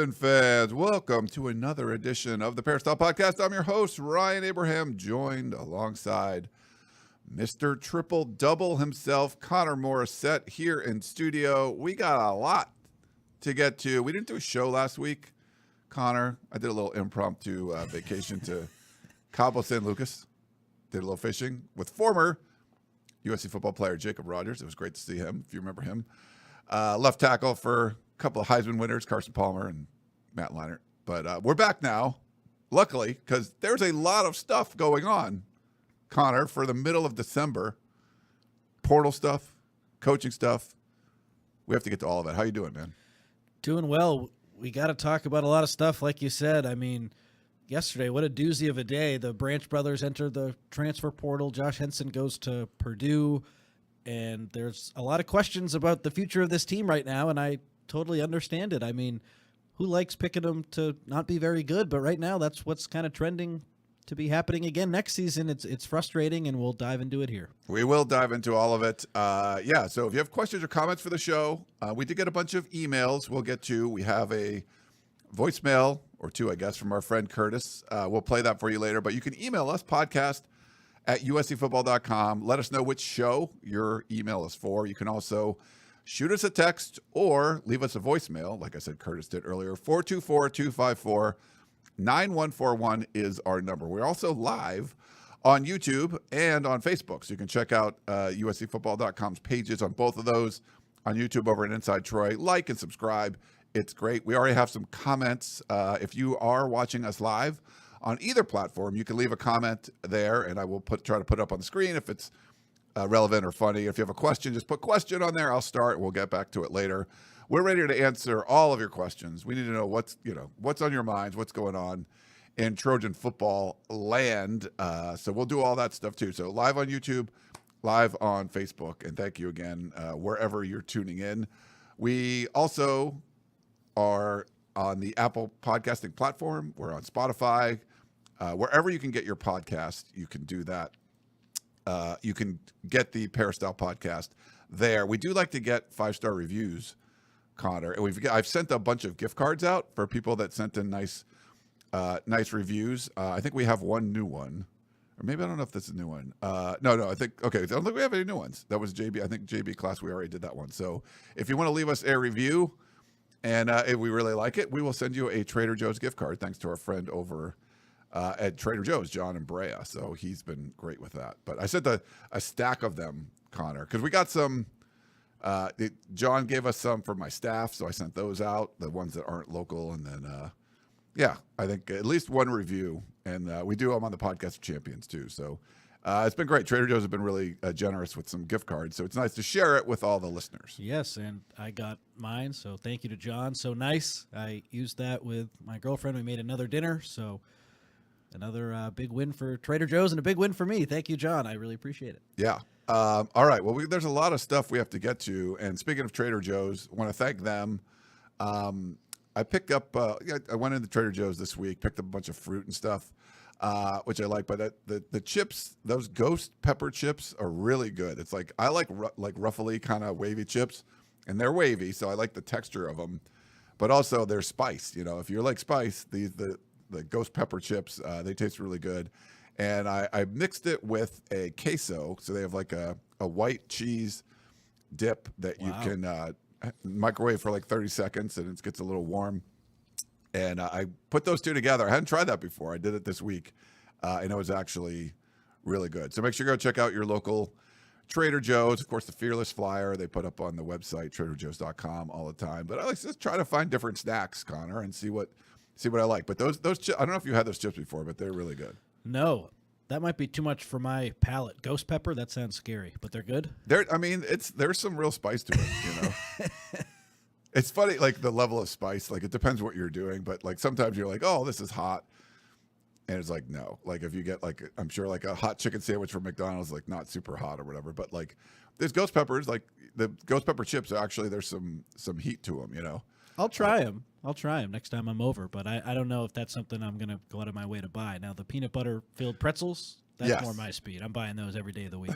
Trojan fans, welcome to another edition of the Peristyle Podcast. I'm your host, Ryan Abraham, joined alongside Mr. Triple Double himself, Connor Morrissette, here in studio. We got a lot to get to. We didn't do a show last week, Connor. I did a little impromptu vacation to Cabo San Lucas. Did a little fishing with former USC football player Jacob Rogers. It was great to see him, if you remember him. Left tackle for couple of Heisman winners, Carson Palmer and Matt Leinart. But we're back now, luckily, because there's a lot of stuff going on, Connor, for the middle of December. Portal stuff, coaching stuff. We have to get to all of it. How you doing, man? Doing well. We got to talk about a lot of stuff, like you said. I mean, yesterday, what a doozy of a day. The Branch brothers enter the transfer portal. Josh Henson goes to Purdue. And there's a lot of questions about the future of this team right now, and I totally understand it. I mean, who likes picking them to not be very good? But right now, that's what's kind of trending to be happening again next season. It's frustrating, and we'll dive into it here. We will dive into all of it. So if you have questions or comments for the show, we did get a bunch of emails we'll get to. We have a voicemail or two, I guess, from our friend Curtis. We'll play that for you later. But you can email us, podcast@uscfootball.com. Let us know which show your email is for. You can also shoot us a text or leave us a voicemail, like I said Curtis did earlier. 424-254-9141 is our number. We're also live on YouTube and on Facebook, so you can check out uscfootball.com's pages on both of those. On YouTube over at Inside Troy. Like and subscribe. It's great. We already have some comments. If you are watching us live on either platform, you can leave a comment there, and I will try to put it up on the screen if it's relevant or funny. If you have a question, just put question on there. I'll start. We'll get back to it later. We're ready to answer all of your questions. We need to know what's on your minds, what's going on in Trojan football land. So we'll do all that stuff too. So live on YouTube, live on Facebook, and thank you again wherever you're tuning in. We also are on the Apple podcasting platform. We're on Spotify. Wherever you can get your podcast, you can do that. You can get the Peristyle Podcast there. We do like to get 5-star reviews, Connor. And I've sent a bunch of gift cards out for people that sent in nice reviews. I think we have one new one. Or maybe I don't know if this is a new one. No, I think, okay, I don't think we have any new ones. That was JB. I think JB class, we already did that one. So if you want to leave us a review and if we really like it, we will send you a Trader Joe's gift card, thanks to our friend over at Trader Joe's, John and Brea. So he's been great with that. But I sent a stack of them, Connor, because we got some. John gave us some for my staff, so I sent those out, the ones that aren't local. And then, I think at least one review. And we do them on the Podcast of Champions, too. So it's been great. Trader Joe's have been really generous with some gift cards. So it's nice to share it with all the listeners. Yes, and I got mine, so thank you to John. So nice. I used that with my girlfriend. We made another dinner, so another big win for Trader Joe's and a big win for me. Thank you, John. I really appreciate it. Yeah. All right. Well, there's a lot of stuff we have to get to. And speaking of Trader Joe's, I want to thank them. I picked up, I went into Trader Joe's this week, picked up a bunch of fruit and stuff, which I like. But the chips, those ghost pepper chips are really good. It's like, I like ruffly kind of wavy chips, and they're wavy, so I like the texture of them. But also they're spiced. If you like spice, the ghost pepper chips, they taste really good. And I mixed it with a queso. So they have like a white cheese dip that you can microwave for like 30 seconds and it gets a little warm. And I put those two together. I hadn't tried that before. I did it this week. And it was actually really good. So make sure you go check out your local Trader Joe's. Of course, the Fearless Flyer they put up on the website, traderjoes.com, all the time. But I like to try to find different snacks, Connor, and see what I like. But those chips, I don't know if you had those chips before, but they're really good. No, that might be too much for my palate. Ghost pepper, that sounds scary, but they're good. There's some real spice to it, It's funny, like the level of spice, like it depends what you're doing, but like sometimes you're like, oh, this is hot. And it's like, no, like if you get like, I'm sure like a hot chicken sandwich from McDonald's, like not super hot or whatever, but like there's ghost peppers, like the ghost pepper chips, actually there's some heat to them, I'll try them. Next time I'm over, but I don't know if that's something I'm going to go out of my way to buy. Now, the peanut butter-filled pretzels, that's more my speed. I'm buying those every day of the week.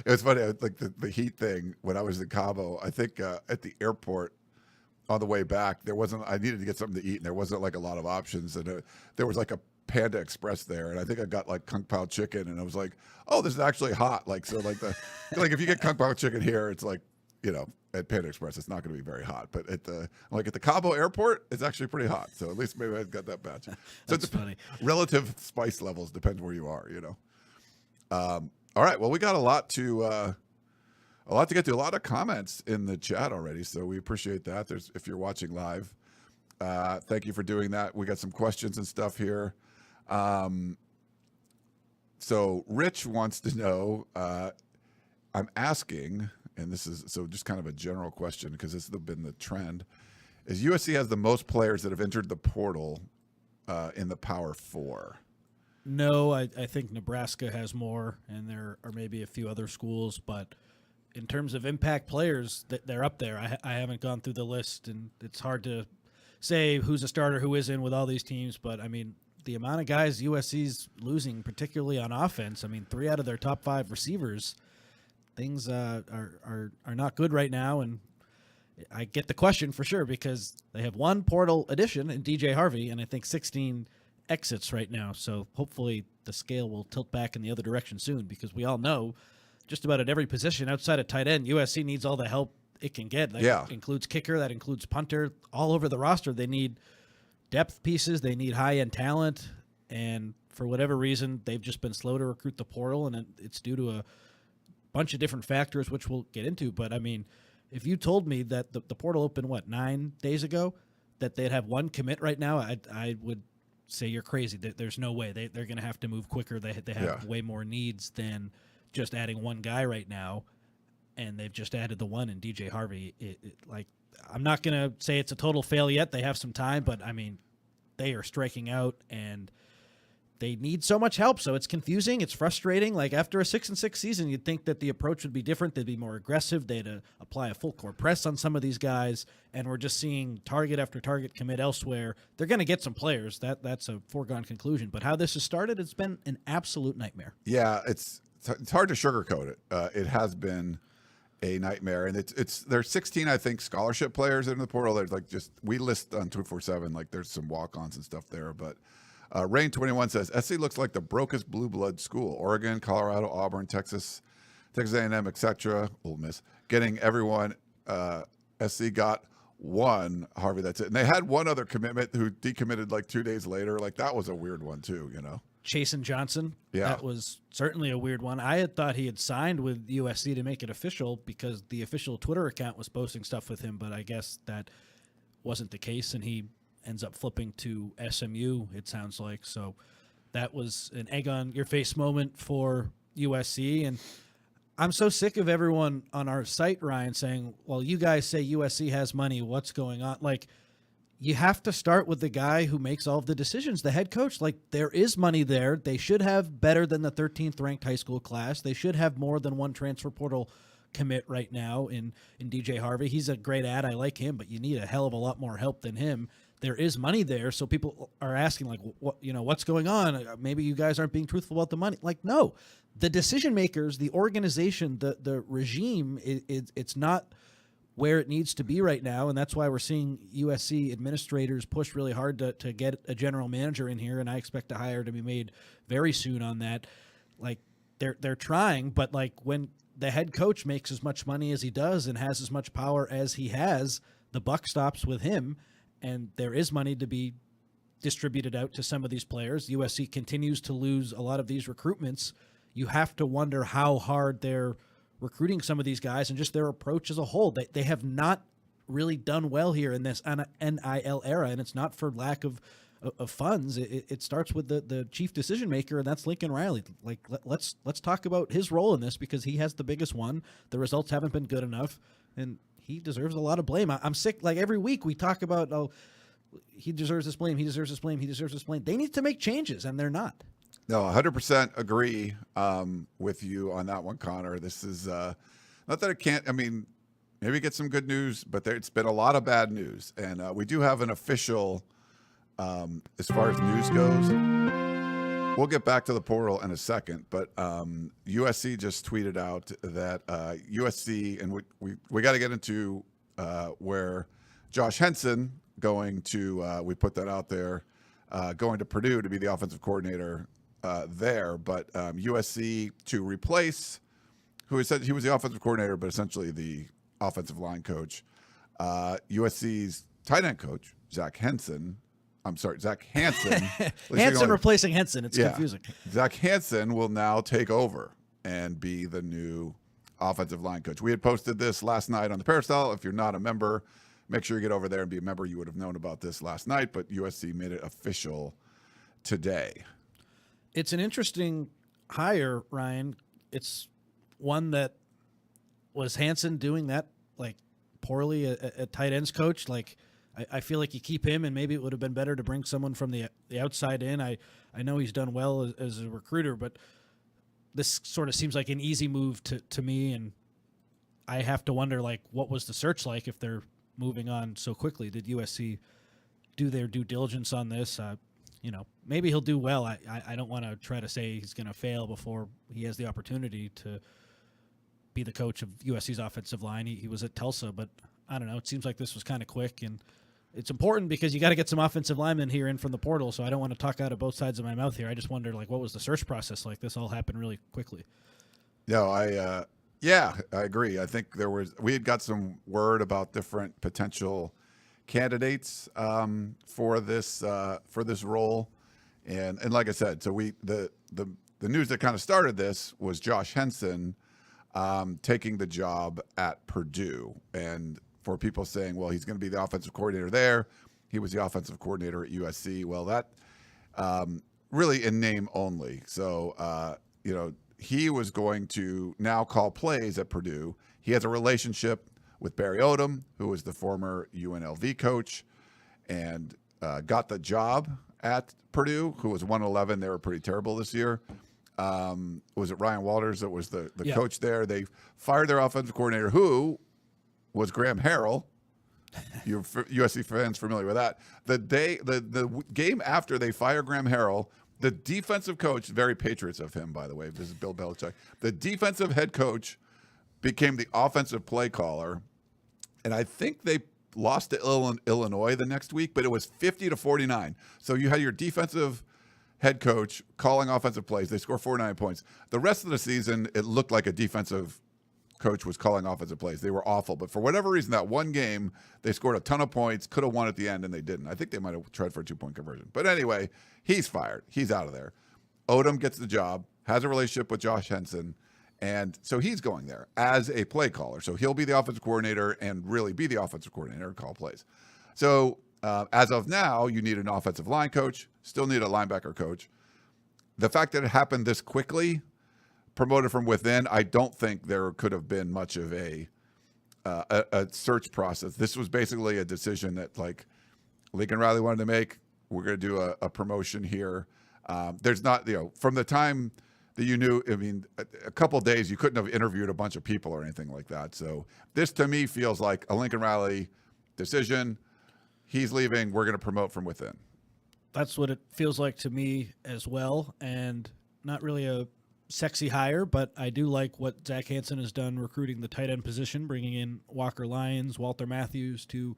It's funny, like the heat thing, when I was in Cabo, I think at the airport, on the way back, I needed to get something to eat, and there wasn't like a lot of options. And there was like a Panda Express there, and I think I got like Kung Pao chicken, and I was like, oh, this is actually hot. Like, so like like if you get Kung Pao chicken here, it's like, at Panda Express, it's not going to be very hot. But at the Cabo airport, it's actually pretty hot. So at least maybe I got that batch. So That's funny. Relative spice levels depends where you are, all right. Well, we got a lot to get to. A lot of comments in the chat already, so we appreciate that. If you're watching live, thank you for doing that. We got some questions and stuff here. So Rich wants to know. I'm asking, and this is just kind of a general question because this has been the trend. Is USC has the most players that have entered the portal in the Power Four? No, I think Nebraska has more, and there are maybe a few other schools, but in terms of impact players, they're up there. I haven't gone through the list, and it's hard to say who's a starter, who isn't with all these teams, but I mean, the amount of guys USC's losing, particularly on offense, 3 out of their top 5 receivers, things are not good right now, and I get the question for sure because they have one portal addition in DJ Harvey, and I think 16 exits right now. So hopefully the scale will tilt back in the other direction soon because we all know just about at every position outside of tight end, USC needs all the help it can get. That includes kicker, that includes punter. All over the roster, they need depth pieces, they need high-end talent, and for whatever reason, they've just been slow to recruit the portal, and it's due to a bunch of different factors, which we'll get into. But, if you told me that the portal opened, 9 days ago, that they'd have one commit right now, I would say you're crazy. There's no way. They're going to have to move quicker. They have way more needs than just adding one guy right now, and they've just added the one in DJ Harvey. I'm not going to say it's a total fail yet. They have some time, but, they are striking out, and they need so much help, so it's confusing. It's frustrating. Like, after a 6-6 season, you'd think that the approach would be different. They'd be more aggressive. They'd apply a full court press on some of these guys, and we're just seeing target after target commit elsewhere. They're going to get some players. That's a foregone conclusion. But how this has started, it's been an absolute nightmare. Yeah, it's hard to sugarcoat it. It has been a nightmare, and there's 16, I think, scholarship players in the portal. There's we list on 247, there's some walk-ons and stuff there, but Rain21 says SC looks like the brokest blue blood school. Oregon, Colorado, Auburn, Texas A&M, etc. Ole Miss getting everyone. SC got one. Harvey, that's it. And they had one other commitment who decommitted 2 days later. That was a weird one too. Chasen Johnson. Yeah, that was certainly a weird one. I had thought he had signed with USC to make it official because the official Twitter account was posting stuff with him, but I guess that wasn't the case, and he ends up flipping to SMU, it sounds like. So that was an egg on your face moment for USC. And I'm so sick of everyone on our site, Ryan, saying, well, you guys say USC has money. What's going on? You have to start with the guy who makes all of the decisions, the head coach. There is money there. They should have better than the 13th ranked high school class. They should have more than one transfer portal commit right now in DJ Harvey. He's a great ad. I like him, but you need a hell of a lot more help than him. There is money there, so people are asking, what's going on? Maybe you guys aren't being truthful about the money. No. The decision makers, the organization, the regime, it's not where it needs to be right now, and that's why we're seeing USC administrators push really hard to get a general manager in here, and I expect a hire to be made very soon on that. They're trying, but when the head coach makes as much money as he does and has as much power as he has, the buck stops with him. And there is money to be distributed out to some of these players. USC continues to lose a lot of these recruitments. You have to wonder how hard they're recruiting some of these guys and just their approach as a whole. They have not really done well here in this NIL era, and it's not for lack of funds. It starts with the chief decision maker, and that's Lincoln Riley. Let's talk about his role in this because he has the biggest one. The results haven't been good enough, and he deserves a lot of blame. I'm sick. Every week we talk about, he deserves this blame. He deserves this blame. He deserves this blame. They need to make changes, and they're not. No, 100% agree with you on that one, Connor. This is not that it can't. Maybe get some good news, but it's been a lot of bad news, and we do have an official as far as news goes. We'll get back to the portal in a second, but USC just tweeted out that USC, and we got to get into where Josh Henson going to, we put that out there, going to Purdue to be the offensive coordinator there. But USC to replace, who said he was the offensive coordinator, but essentially the offensive line coach. USC's tight end coach, Zach Hanson. Hanson replacing Henson. It's confusing. Zach Hanson will now take over and be the new offensive line coach. We had posted this last night on the Peristyle. If you're not a member, make sure you get over there and be a member. You would have known about this last night, but USC made it official today. It's an interesting hire, Ryan. It's one that was Hanson doing that like poorly at tight ends coach. Like I feel like you keep him, and maybe it would have been better to bring someone from the outside in. I know he's done well as a recruiter, but this sort of seems like an easy move to me, and I have to wonder, like, what was the search like if they're moving on so quickly? Did USC do their due diligence on this? Maybe he'll do well. I don't want to try to say he's going to fail before he has the opportunity to be the coach of USC's offensive line. He was at Tulsa, but I don't know. It seems like this was kind of quick, and it's important because you got to get some offensive linemen here in from the portal, so I don't want to talk out of both sides of my mouth here. I just wonder, like, what was the search process like? This all happened really quickly. No, I agree. I think we had got some word about different potential candidates for this role, and like I said, so the news that kind of started this was Josh Henson taking the job at Purdue, and for people saying, well, he's going to be the offensive coordinator there. He was the offensive coordinator at USC. Well, that really in name only. So, he was going to now call plays at Purdue. He has a relationship with Barry Odom, who was the former UNLV coach, and got the job at Purdue, who was 111. They were pretty terrible this year. Was it Ryan Walters that was the coach there? They fired their offensive coordinator, who was Graham Harrell. You USC fans familiar with that? The game after they fire Graham Harrell, the defensive coach, very Patriots of him, by the way. This is Bill Belichick. The defensive head coach became the offensive play caller, and I think they lost to Illinois the next week, but it was 50-49. So you had your defensive head coach calling offensive plays. They score 49 points. The rest of the season, it looked like a defensive coach was calling offensive plays. They were awful, but for whatever reason, that one game, they scored a ton of points, could have won at the end, and they didn't. I think they might have tried for a 2-point conversion. But anyway, he's fired. He's out of there. Odom gets the job, has a relationship with Josh Henson, and so he's going there as a play caller. So he'll be the offensive coordinator and really be the offensive coordinator and call plays. So as of now, you need an offensive line coach, still need a linebacker coach. The fact that it happened this quickly, promoted from within, I don't think there could have been much of a search process. This was basically a decision that, like, Lincoln Riley wanted to make. We're going to do a promotion here. There's not, from the time that you knew, a couple of days, you couldn't have interviewed a bunch of people or anything like that. So this, to me, feels like a Lincoln Riley decision. He's leaving. We're going to promote from within. That's what it feels like to me as well, and not really a sexy hire, but I do like what Zach Hanson has done recruiting the tight end position, bringing in Walker Lyons, Walter Matthews, two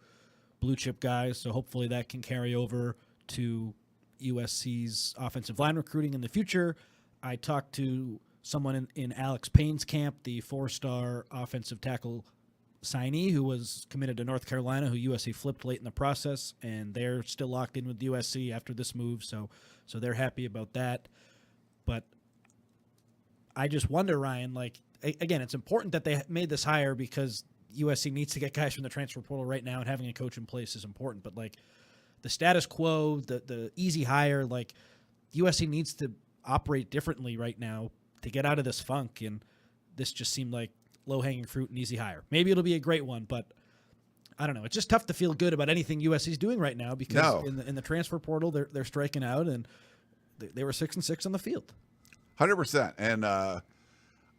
blue chip guys. So hopefully that can carry over to USC's offensive line recruiting in the future. I talked to someone in Alex Payne's camp, the 4-star offensive tackle signee who was committed to North Carolina, who USC flipped late in the process, and they're still locked in with USC after this move. So they're happy about that. But I just wonder, Ryan, like, again, it's important that they made this hire because USC needs to get guys from the transfer portal right now, and having a coach in place is important. But, like, the status quo, the easy hire, like, USC needs to operate differently right now to get out of this funk, and this just seemed like low-hanging fruit and easy hire. Maybe it'll be a great one, but I don't know. It's just tough to feel good about anything USC's doing right now because in the transfer portal, they're striking out, and they were 6-6 on the field. 100%.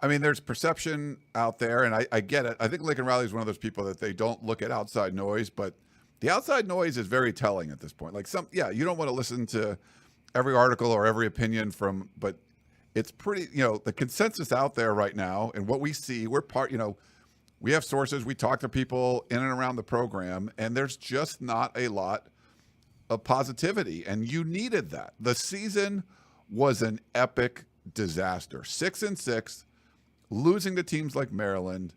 And there's perception out there, and I get it. I think Lincoln Riley is one of those people that they don't look at outside noise, but the outside noise is very telling at this point. Like you don't want to listen to every article or every opinion but it's pretty, the consensus out there right now and what we see, we're part, we have sources. We talk to people in and around the program, and there's just not a lot of positivity. And you needed that. The season was an epic disaster. 6-6, losing to teams like Maryland,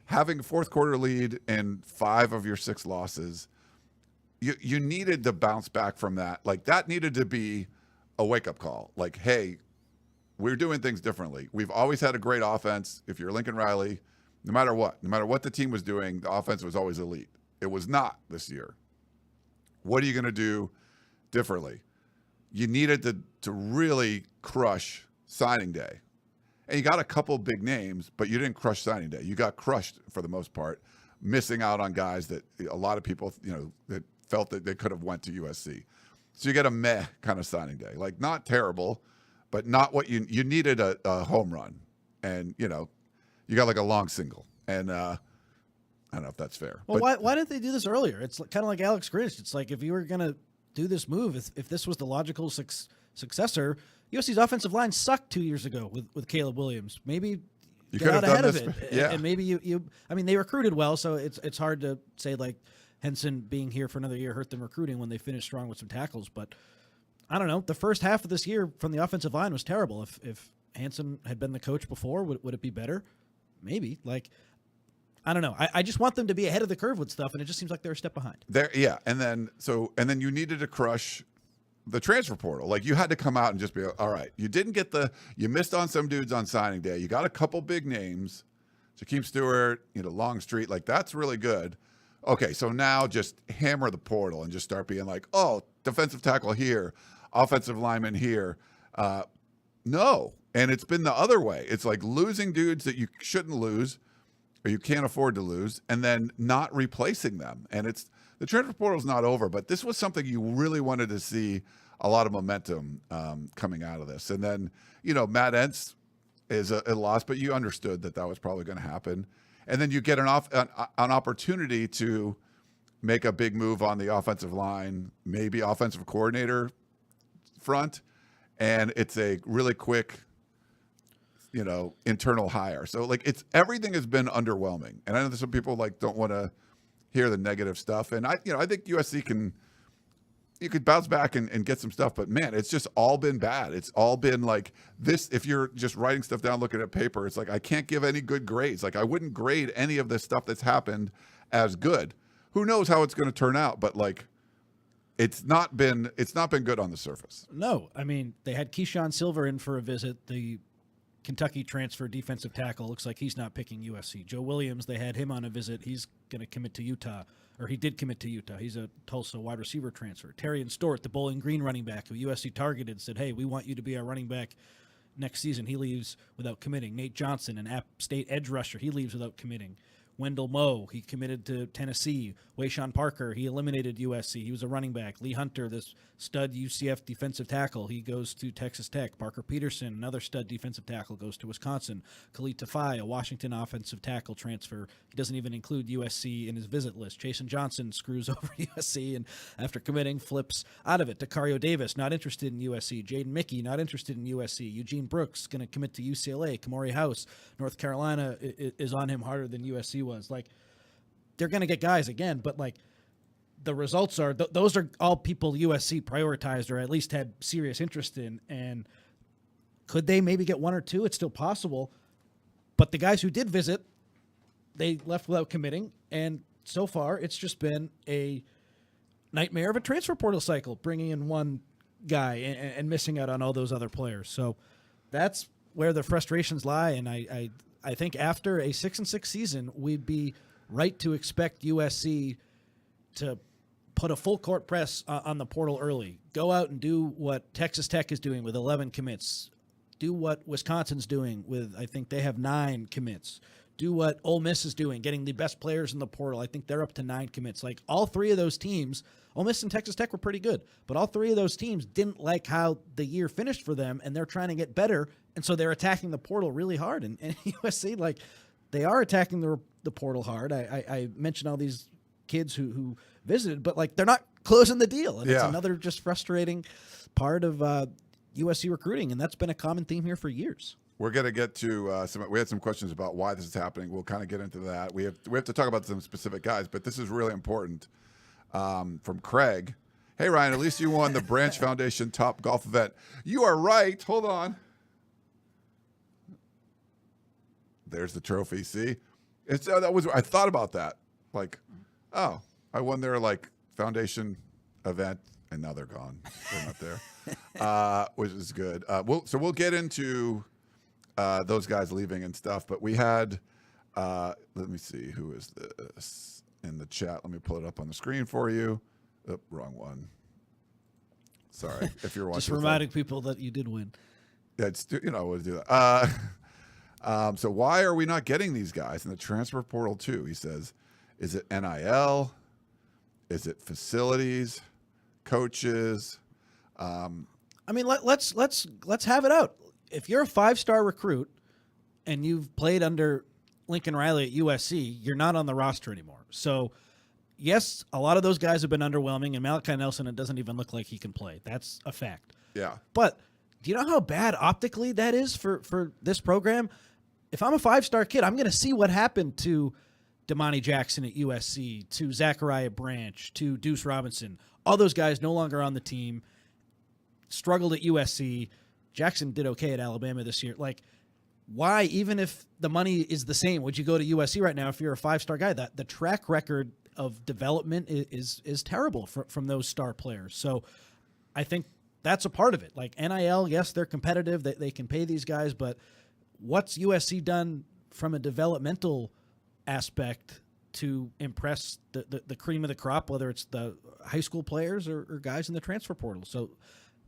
having a fourth quarter lead in 5 of your 6 losses. You needed to bounce back from that. Like, that needed to be a wake-up call. Like, hey, we're doing things differently. We've always had a great offense. If you're Lincoln Riley, no matter what the team was doing, the offense was always elite. It was not this year. What are you going to do differently? You needed to really crush signing day. And you got a couple big names, but you didn't crush signing day. You got crushed for the most part, missing out on guys that a lot of people, that felt that they could have went to USC. So you get a meh kind of signing day. Like, not terrible, but not what you needed a home run. And, you got like a long single. And I don't know if that's fair. Well, why didn't they do this earlier? It's kind of like Alex Grinch. It's like, if you were going to do this move, if this was the logical successor, USC's offensive line sucked 2 years ago with Caleb Williams. Maybe you get out ahead of it. Yeah. And maybe they recruited well, so it's hard to say, like, Henson being here for another year hurt them recruiting when they finished strong with some tackles. But I don't know. The first half of this year from the offensive line was terrible. If Henson had been the coach before, would it be better? Maybe. Like, I don't know. I just want them to be ahead of the curve with stuff, and it just seems like they're a step behind. And then you needed to crush the transfer portal. Like, you had to come out and just be, all right, you missed on some dudes on signing day. You got a couple big names, Jakeem Stewart, Longstreet. Like, that's really good. Okay, so now just hammer the portal and just start being like, oh, defensive tackle here, offensive lineman here. No. And it's been the other way. It's like losing dudes that you shouldn't lose or you can't afford to lose, and then not replacing them. And the transfer portal's not over, but this was something you really wanted to see a lot of momentum coming out of this. And then, Matt Entz is a loss, but you understood that was probably going to happen. And then you get an opportunity to make a big move on the offensive line, maybe offensive coordinator front, and it's a really quick, internal hire. So, like, everything has been underwhelming. And I know that some people don't want to hear the negative stuff. And I think USC you could bounce back and get some stuff, but man, it's just all been bad. It's all been like this. If you're just writing stuff down, looking at paper, it's like, I can't give any good grades. Like, I wouldn't grade any of this stuff that's happened as good. Who knows how it's going to turn out, but like, it's not been good on the surface. No, I mean, they had Keyshawn Silver in for a visit. The Kentucky transfer defensive tackle looks like he's not picking USC. Joe Williams, they had him on a visit. He's going to commit to Utah, or he did commit to Utah. He's a Tulsa wide receiver transfer. Terrian Stewart, the Bowling Green running back who USC targeted, said, hey, we want you to be our running back next season. He leaves without committing. Nate Johnson, an App State edge rusher, he leaves without committing. Wendell Moe, he committed to Tennessee. Wayshawn Parker, he eliminated USC. He was a running back. Lee Hunter, this stud UCF defensive tackle, he goes to Texas Tech. Parker Peterson, another stud defensive tackle, goes to Wisconsin. Khalid Tafai, a Washington offensive tackle transfer. He doesn't even include USC in his visit list. Jason Johnson screws over USC and after committing flips out of it. Dakario Davis, not interested in USC. Jaden Mickey, not interested in USC. Eugene Brooks, going to commit to UCLA. Kamori House, North Carolina is on him harder than USC was. Like, they're going to get guys again, but like, the results are those are all people USC prioritized or at least had serious interest in. And could they maybe get one or two? It's still possible, but the guys who did visit, they left without committing, and so far it's just been a nightmare of a transfer portal cycle, bringing in one guy and missing out on all those other players. So that's where the frustrations lie, and I think after a 6-6 season, we'd be right to expect USC to put a full court press on the portal early. Go out and do what Texas Tech is doing with 11 commits. Do what Wisconsin's doing with, I think they have 9 commits. Do what Ole Miss is doing, getting the best players in the portal. I think they're up to 9 commits. Like, all 3 of those teams, Ole Miss and Texas Tech were pretty good, but all 3 of those teams didn't like how the year finished for them, and they're trying to get better, and so they're attacking the portal really hard. And USC, like, they are attacking the portal hard. I mentioned all these kids who visited, but like, they're not closing the deal, and it's another just frustrating part of USC recruiting, and that's been a common theme here for years. we're going to get to we had some questions about why this is happening. We'll kind of get into that. We have to talk about some specific guys, but this is really important. From Craig. Hey, Ryan, at least you won the Branch Foundation Top Golf event. You are right. Hold on. There's the trophy. See? I thought about that. Like, oh, I won their foundation event, and now they're gone. They're not there, which is good. We'll get into those guys leaving and stuff. But we had, let me see, who is this in the chat? Let me pull it up on the screen for you. Oh, wrong one. Sorry, if you're watching. Just reminding people that you did win. Yeah, we'll do that. So why are we not getting these guys in the transfer portal too? He says, is it NIL? Is it facilities, coaches? I mean, let's have it out. If you're a 5-star recruit and you've played under Lincoln Riley at USC, you're not on the roster anymore. So, yes, a lot of those guys have been underwhelming, and Malachi Nelson, it doesn't even look like he can play. That's a fact. Yeah. But do you know how bad optically that is for this program? If I'm a 5-star kid, I'm going to see what happened to Domani Jackson at USC, to Zachariah Branch, to Duce Robinson. All those guys no longer on the team, struggled at USC. Jackson did okay at Alabama this year. Why, even if the money is the same, would you go to USC right now if you're a 5-star guy? That the track record of development is terrible from those star players. So I think that's a part of it. NIL, yes, they're competitive. They can pay these guys, but what's USC done from a developmental aspect to impress the cream of the crop, whether it's the high school players or guys in the transfer portal? So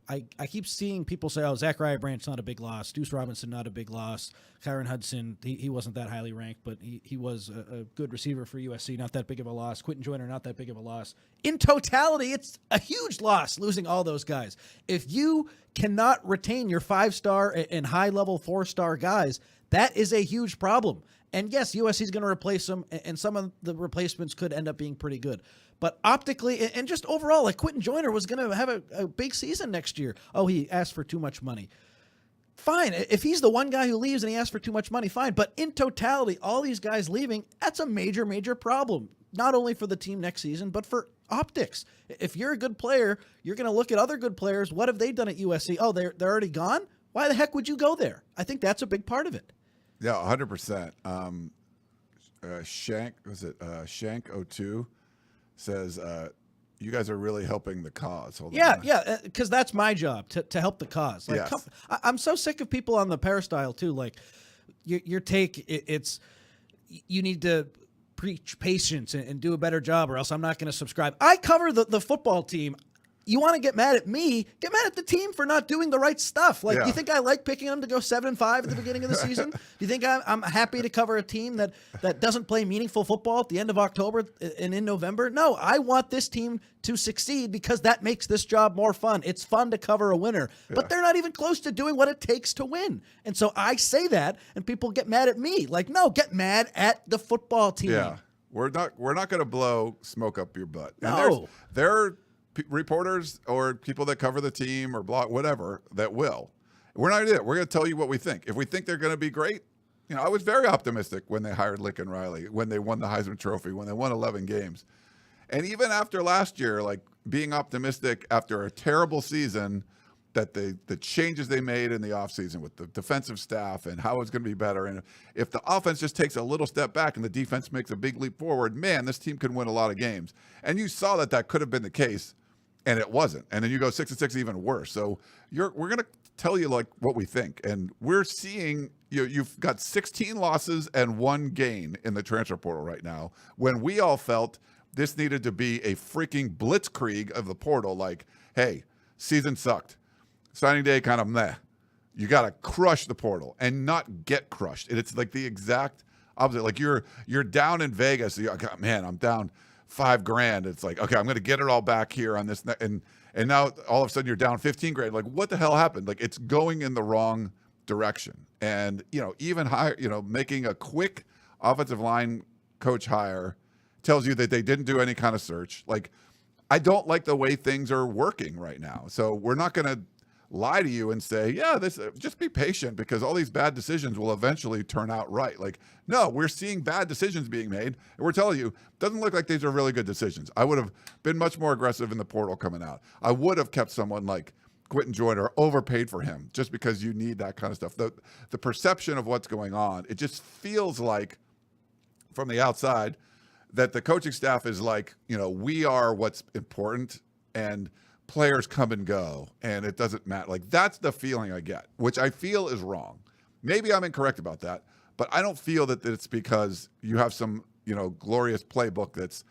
I keep seeing people say, oh, Zachariah Branch, not a big loss. Duce Robinson, not a big loss. Kyron Hudson, he wasn't that highly ranked, but he was a good receiver for USC, not that big of a loss. Quentin Joyner, not that big of a loss. In totality, it's a huge loss losing all those guys. If you cannot retain your 5-star and high-level 4-star guys, that is a huge problem. And yes, USC is going to replace them, and some of the replacements could end up being pretty good. But optically, and just overall, Quentin Joyner was going to have a big season next year. Oh, he asked for too much money. Fine. If he's the one guy who leaves and he asks for too much money, fine. But in totality, all these guys leaving, that's a major, major problem. Not only for the team next season, but for optics. If you're a good player, you're going to look at other good players. What have they done at USC? Oh, they're already gone? Why the heck would you go there? I think that's a big part of it. Yeah, 100%. Shank02 says, you guys are really helping the cause. Hold on. Yeah, because that's my job, to help the cause. Yes. I'm so sick of people on the Peristyle, too. Your take, it's you need to preach patience and do a better job, or else I'm not going to subscribe. I cover the football team. You want to get mad at me? Get mad at the team for not doing the right stuff. Do you think I like picking them to go 7-5 at the beginning of the season? Do you think I'm happy to cover a team that doesn't play meaningful football at the end of October and in November? No, I want this team to succeed because that makes this job more fun. It's fun to cover a winner, but they're not even close to doing what it takes to win. And so I say that, and people get mad at me. No, get mad at the football team. Yeah, we're not going to blow smoke up your butt. And No. there are reporters or people that cover the team or blog, whatever, that will. We're not going to do that. We're going to tell you what we think. If we think they're going to be great, I was very optimistic when they hired Lincoln Riley, when they won the Heisman Trophy, when they won 11 games. And even after last year, being optimistic after a terrible season, that the changes they made in the offseason with the defensive staff and how it's going to be better. And if the offense just takes a little step back and the defense makes a big leap forward, man, this team can win a lot of games. And you saw that could have been the case, and it wasn't. And then you go 6-6, even worse. So we're going to tell you what we think. And we're seeing you've got 16 losses and 1 gain in the transfer portal right now, when we all felt this needed to be a freaking blitzkrieg of the portal. Hey, season sucked. Signing day kind of meh. You got to crush the portal and not get crushed. And it's the exact opposite. You're down in Vegas. Man, I'm down $5,000. It's okay, I'm going to get it all back here on this. And now all of a sudden you're down $15,000. What the hell happened? It's going in the wrong direction. And, even higher, making a quick offensive line coach hire tells you that they didn't do any kind of search. I don't like the way things are working right now. So we're not going to lie to you and say, yeah, this just be patient because all these bad decisions will eventually turn out right. Like, no, we're seeing bad decisions being made, and we're telling you, it doesn't look like these are really good decisions. I would have been much more aggressive in the portal coming out. I would have kept someone like Quentin Joyner, overpaid for him just because you need that kind of stuff. The perception of what's going on, it just feels like from the outside that the coaching staff is like, we are what's important and players come and go and it doesn't matter. Like that's the feeling I get, which I feel is wrong. Maybe I'm incorrect about that, but I don't feel that it's because you have some, glorious playbook that's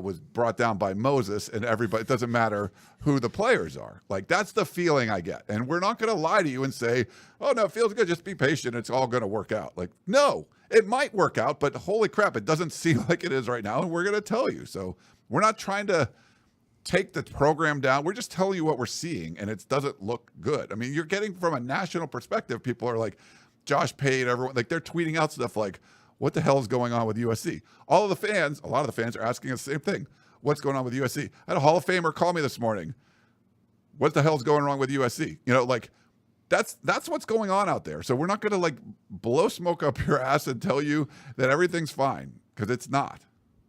was brought down by Moses and everybody, it doesn't matter who the players are. Like that's the feeling I get. And we're not going to lie to you and say, oh no, it feels good. Just be patient. It's all going to work out. Like, no, it might work out, but holy crap, it doesn't seem like it is right now. And we're going to tell you. So we're not trying to take the program down. We're just telling you what we're seeing and it doesn't look good. I mean, you're getting from a national perspective, people are like, Josh paid everyone. Like they're tweeting out stuff like, what the hell is going on with USC? A lot of the fans are asking us the same thing. What's going on with USC? I had a Hall of Famer call me this morning. What the hell's going wrong with USC? That's what's going on out there. So we're not going to blow smoke up your ass and tell you that everything's fine because it's not.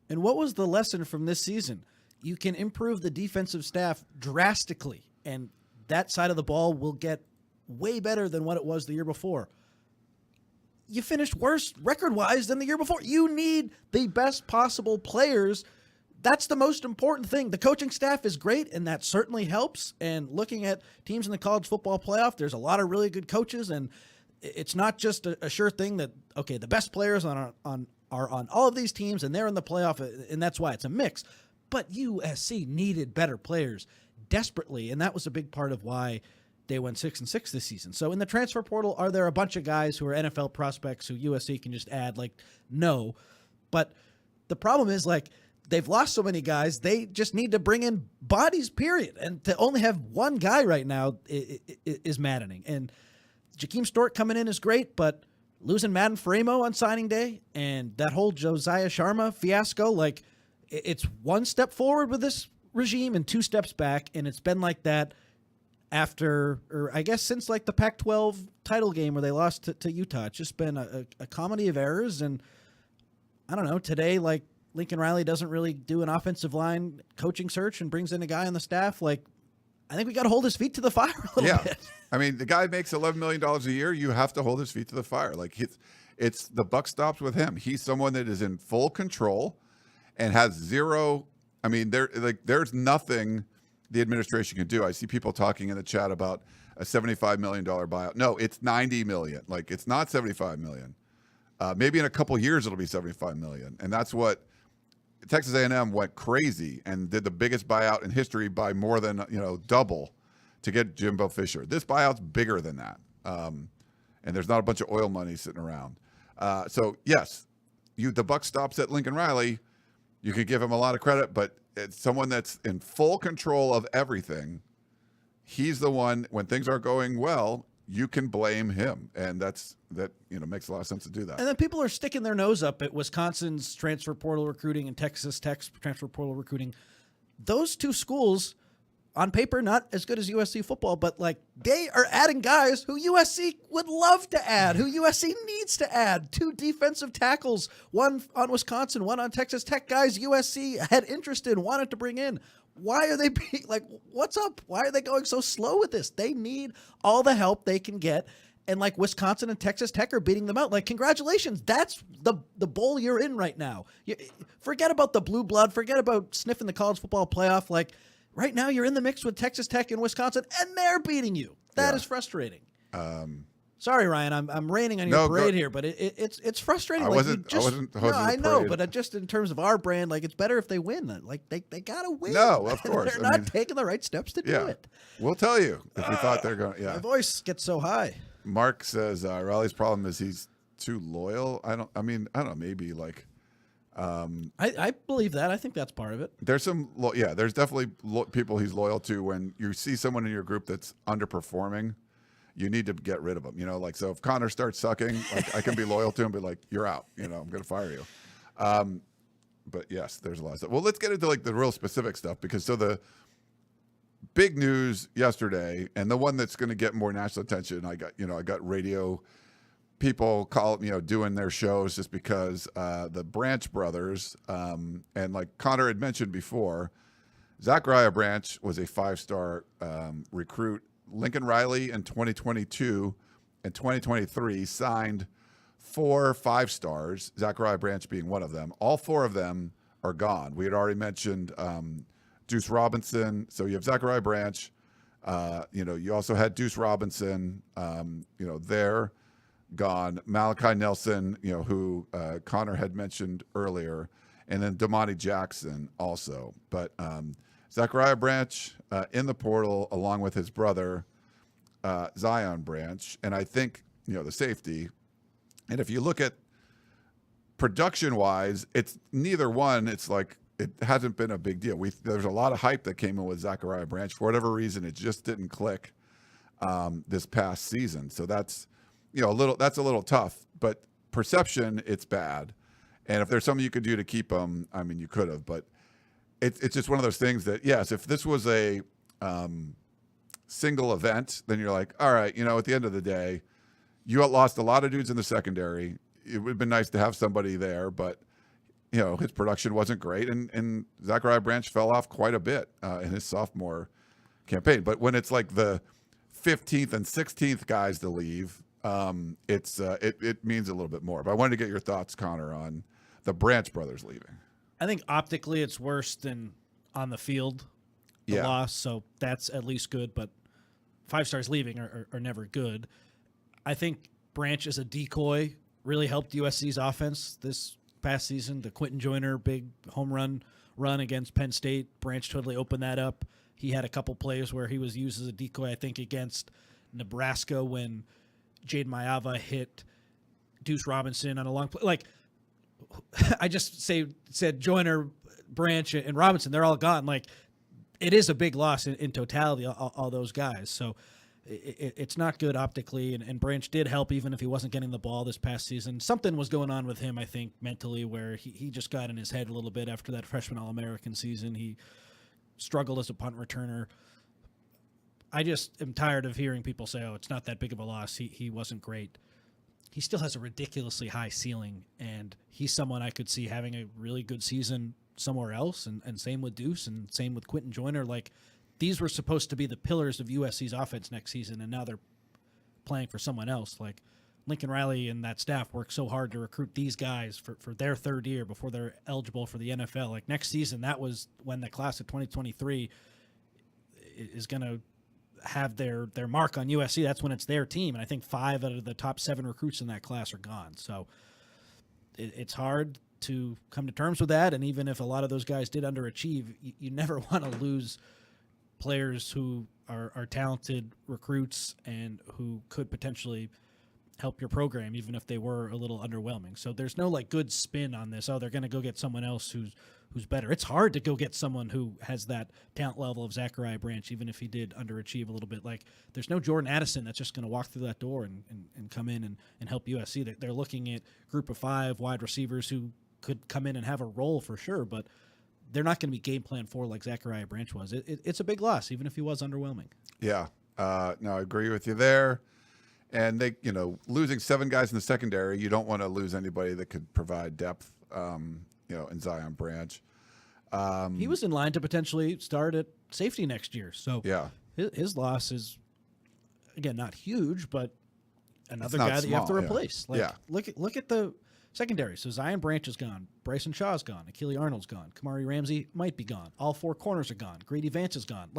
And what was the lesson from this season? You can improve the defensive staff drastically, and that side of the ball will get way better than what it was the year before. You finished worse record-wise than the year before. You need the best possible players. That's the most important thing. The coaching staff is great, and that certainly helps. And looking at teams in the college football playoff, there's a lot of really good coaches, and it's not just a sure thing that, okay, the best players are on all of these teams, and they're in the playoff, and that's why it's a mix. But USC needed better players desperately, and that was a big part of why they went 6-6 this season. So in the transfer portal, are there a bunch of guys who are NFL prospects who USC can just add? No. But the problem is, they've lost so many guys, they just need to bring in bodies, period. And to only have one guy right now is maddening. And Jakeem Stewart coming in is great, but losing Madden Framo on signing day and that whole Josiah Sharma fiasco, it's one step forward with this regime and two steps back, and it's been like that since the Pac-12 title game where they lost to Utah. It's just been a comedy of errors, and I don't know, today, Lincoln Riley doesn't really do an offensive line coaching search and brings in a guy on the staff. I think we got to hold his feet to the fire a little bit. I mean, the guy makes $11 million a year. You have to hold his feet to the fire. It's the buck stops with him. He's someone that is in full control and has zero. I mean, there's nothing the administration can do. I see people talking in the chat about a $75 million buyout. No, it's $90 million. It's not $75 million. Maybe in a couple years it'll be $75 million. And that's what Texas A&M went crazy and did the biggest buyout in history by more than, double to get Jimbo Fisher. This buyout's bigger than that. And there's not a bunch of oil money sitting around. So yes, the buck stops at Lincoln Riley. You could give him a lot of credit, but it's someone that's in full control of everything. He's the one, when things are going well, you can blame him. And that makes a lot of sense to do that. And then people are sticking their nose up at Wisconsin's transfer portal recruiting and Texas Tech's transfer portal recruiting. Those two schools, on paper, not as good as USC football, but they are adding guys who USC would love to add, who USC needs to add. 2 defensive tackles, one on Wisconsin, one on Texas Tech, guys USC had interest in, wanted to bring in. Why are they being what's up? Why are they going so slow with this? They need all the help they can get. And Wisconsin and Texas Tech are beating them out. Congratulations. That's the bowl you're in right now. Forget about the blue blood. Forget about sniffing the college football playoff. Right now, you're in the mix with Texas Tech and Wisconsin, and they're beating you. That is frustrating. Sorry, Ryan, I'm raining on your parade here, but it's frustrating. I wasn't I know, but just in terms of our brand, it's better if they win. They gotta win. No, of course. They're not taking the right steps to do it. We'll tell you if we thought they're going. Yeah, my voice gets so high. Mark says Riley's problem is he's too loyal. I don't know. Maybe I believe that. I think that's part of it. There's there's definitely people he's loyal to. When you see someone in your group that's underperforming, you need to get rid of them. So if Connor starts sucking, I can be loyal to him, but you're out. I'm going to fire you. But yes, there's a lot of stuff. Well, let's get into the real specific stuff because the big news yesterday, and the one that's going to get more national attention. I got radio people doing their shows just because the Branch brothers, and like Connor had mentioned before, Zachariah Branch was a 5-star recruit. Lincoln Riley in 2022 and 2023 signed 4 5-stars, Zachariah Branch being one of them. All 4 of them are gone. We had already mentioned Duce Robinson. So you have Zachariah Branch. You also had Duce Robinson, they're gone. Malachi Nelson, who Connor had mentioned earlier, and then Domani Jackson also. But Zachariah Branch in the portal along with his brother, Zion Branch. And I think, the safety. And if you look at production-wise, it's neither one. It's like it hasn't been a big deal. There's a lot of hype that came in with Zachariah Branch. For whatever reason, it just didn't click this past season. So that's a little tough. But perception, it's bad. And if there's something you could do to keep him, I mean, you could have. But it's just one of those things that, yes, if this was a single event, then you're like, all right, at the end of the day, you lost a lot of dudes in the secondary. It would have been nice to have somebody there, but his production wasn't great, and Zachariah Branch fell off quite a bit in his sophomore campaign. But when it's like the 15th and 16th guys to leave, it means a little bit more. But I wanted to get your thoughts, Connor, on the Branch brothers leaving. I think optically it's worse than on the field, the loss, so that's at least good. But 5-stars leaving are never good. I think Branch as a decoy really helped USC's offense this past season. The Quentin Joyner big home run against Penn State, Branch totally opened that up. He had a couple plays where he was used as a decoy, I think, against Nebraska when Jade Mayava hit Duce Robinson on a long play. Like, I just said Joyner, Branch, and Robinson, they're all gone. Like, it is a big loss in totality, all those guys. So it's not good optically, and Branch did help even if he wasn't getting the ball this past season. Something was going on with him, I think, mentally, where he just got in his head a little bit after that freshman All-American season. He struggled as a punt returner. I just am tired of hearing people say, oh, it's not that big of a loss. He wasn't great. He still has a ridiculously high ceiling, and he's someone I could see having a really good season somewhere else, and same with Duce, and same with Quentin Joyner. Like, these were supposed to be the pillars of USC's offense next season, and now they're playing for someone else. Like, Lincoln Riley and that staff worked so hard to recruit these guys for their third year before they're eligible for the NFL. Like, next season, that was when the class of 2023 is going to have their mark on USC. That's when it's their team, and I think 5 out of the top 7 recruits in that class are gone. So it's hard to come to terms with that, and even if a lot of those guys did underachieve, you never want to lose players who are talented recruits and who could potentially help your program, even if they were a little underwhelming. So there's no good spin on this. Oh, they're going to go get someone else who's better. It's hard to go get someone who has that talent level of Zachariah Branch, even if he did underachieve a little bit. Like, there's no Jordan Addison that's just going to walk through that door and come in and help USC. They're looking at group of 5 wide receivers who could come in and have a role for sure, but they're not going to be game plan for like Zachariah Branch was. It's a big loss, even if he was underwhelming. Yeah. No, I agree with you there. And they, losing 7 guys in the secondary, you don't want to lose anybody that could provide depth, in Zion Branch. He was in line to potentially start at safety next year. So yeah, his loss is, again, not huge, but another guy that you have to replace. Look at the secondary. So Zion Branch is gone. Bryson Shaw's gone. Akili Arnold's gone. Kamari Ramsey might be gone. All 4 corners are gone. Grady Vance is gone.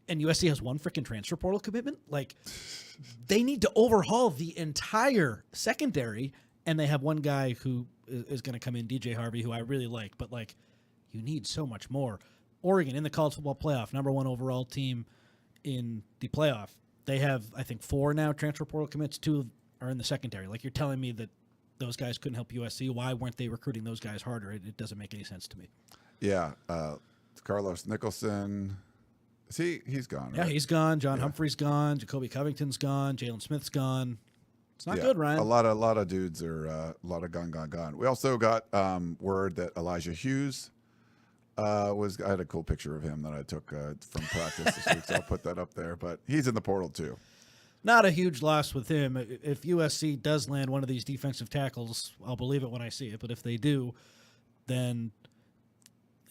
And USC has 1 freaking transfer portal commitment. They need to overhaul the entire secondary, and they have 1 guy who is going to come in, DJ Harvey, who I really like. But you need so much more. Oregon in the college football playoff, number 1 overall team in the playoff. They have, I think, 4 now transfer portal commits. 2 are in the secondary. You're telling me that those guys couldn't help USC. Why weren't they recruiting those guys harder? It doesn't make any sense to me. Yeah. Carlos Nicholson. He's gone. Yeah, right? He's gone. John Humphrey's gone. Jacoby Covington's gone. Jalen Smith's gone. It's not good, Ryan. A lot of dudes are a lot of gone. We also got word that Elijah Hughes I had a cool picture of him that I took from practice this week, so I'll put that up there. But he's in the portal too. Not a huge loss with him. If USC does land one of these defensive tackles, I'll believe it when I see it. But if they do, then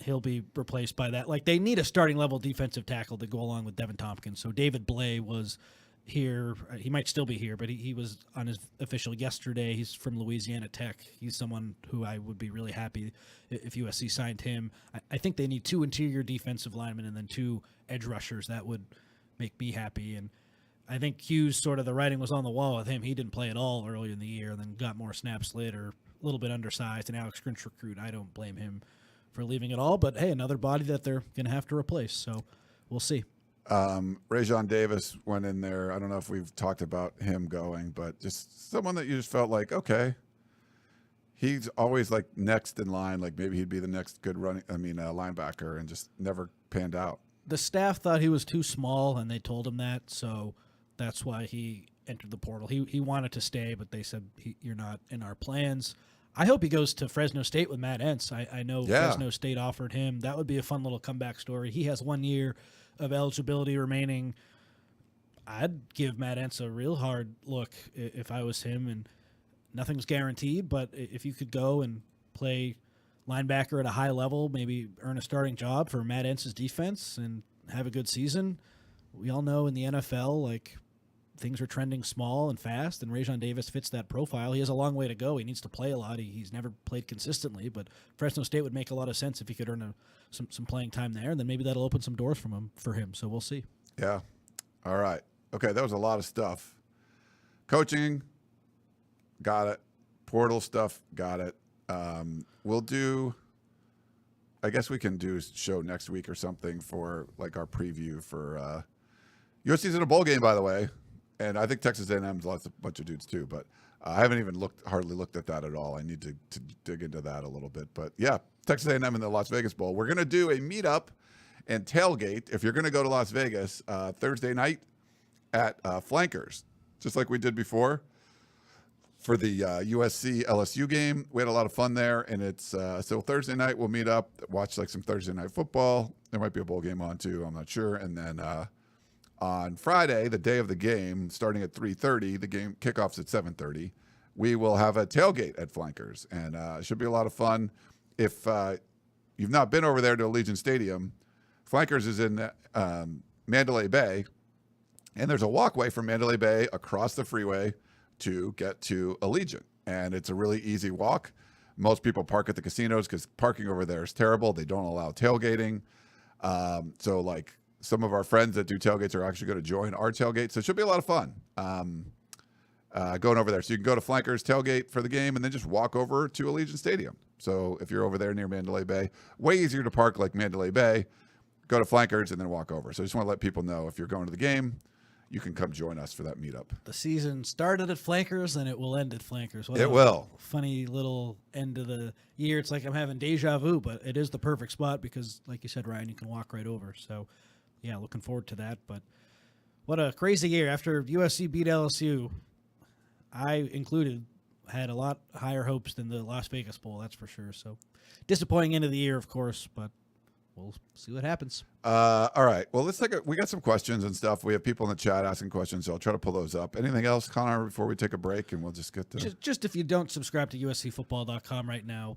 he'll be replaced by that. Like, they need a starting level defensive tackle to go along with Devin Tompkins. So David Blay was here. He might still be here, but he was on his official yesterday. He's from Louisiana Tech. He's someone who I would be really happy if USC signed him. I think they need 2 interior defensive linemen and then 2 edge rushers. That would make me happy. And I think Hughes, sort of the writing was on the wall with him. He didn't play at all early in the year and then got more snaps later, a little bit undersized. And Alex Grinch recruit, I don't blame him for leaving it all. But, hey, another body that they're going to have to replace. So we'll see. Rajon Davis went in there. I don't know if we've talked about him going, but just someone that you just felt like, okay, he's always like next in line. Like maybe he'd be the next good linebacker, and just never panned out. The staff thought he was too small, and they told him that. So that's why he entered the portal. He wanted to stay, but they said, you're not in our plans. I hope he goes to Fresno State with Matt Entz. I know Fresno State offered him. That would be a fun little comeback story. He has 1 year of eligibility remaining. I'd give Matt Entz a real hard look if I was him, and nothing's guaranteed, but if you could go and play linebacker at a high level, maybe earn a starting job for Matt Entz's defense and have a good season. We all know in the NFL, like, things are trending small and fast, and Rajon Davis fits that profile. He has a long way to go. He needs to play a lot. He's never played consistently, but Fresno State would make a lot of sense if he could earn some playing time there, and then maybe that'll open some doors for him. So we'll see. Yeah. All right. Okay, that was a lot of stuff. Coaching, got it. Portal stuff, got it. I guess we can do a show next week or something for like our preview for USC's in a bowl game, by the way. And I think Texas A&M's lost a bunch of dudes too, but I haven't even hardly looked at that at all. I need to dig into that a little bit. But yeah, Texas A&M in the Las Vegas Bowl. We're going to do a meetup and tailgate if you're going to go to Las Vegas Thursday night at Flankers, just like we did before for the USC LSU game. We had a lot of fun there, and it's so Thursday night we'll meet up, watch like some Thursday night football. There might be a bowl game on too, I'm not sure, and then on Friday, the day of the game, starting at 3:30, the game kickoff's at 7:30. We will have a tailgate at Flankers, and it should be a lot of fun. If you've not been over there to Allegiant Stadium, Flankers is in Mandalay Bay, and there's a walkway from Mandalay Bay across the freeway to get to Allegiant, and it's a really easy walk. Most people park at the casinos because parking over there is terrible. They don't allow tailgating, so like, some of our friends that do tailgates are actually going to join our tailgate. So it should be a lot of fun going over there. So you can go to Flankers tailgate for the game and then just walk over to Allegiant Stadium. So if you're over there near Mandalay Bay, way easier to park like Mandalay Bay, go to Flankers and then walk over. So I just want to let people know if you're going to the game, you can come join us for that meetup. The season started at Flankers and it will end at Flankers. It will. Funny little end of the year. It's like I'm having deja vu, but it is the perfect spot because, like you said, Ryan, you can walk right over. So yeah, looking forward to that. But what a crazy year. After USC beat LSU, I included had a lot higher hopes than the Las Vegas Bowl, that's for sure. So disappointing end of the year, of course, but we'll see what happens. All right. Well, we got some questions and stuff. We have people in the chat asking questions, so I'll try to pull those up. Anything else, Connor, before we take a break, and we'll just get to... Just if you don't subscribe to USCfootball.com right now,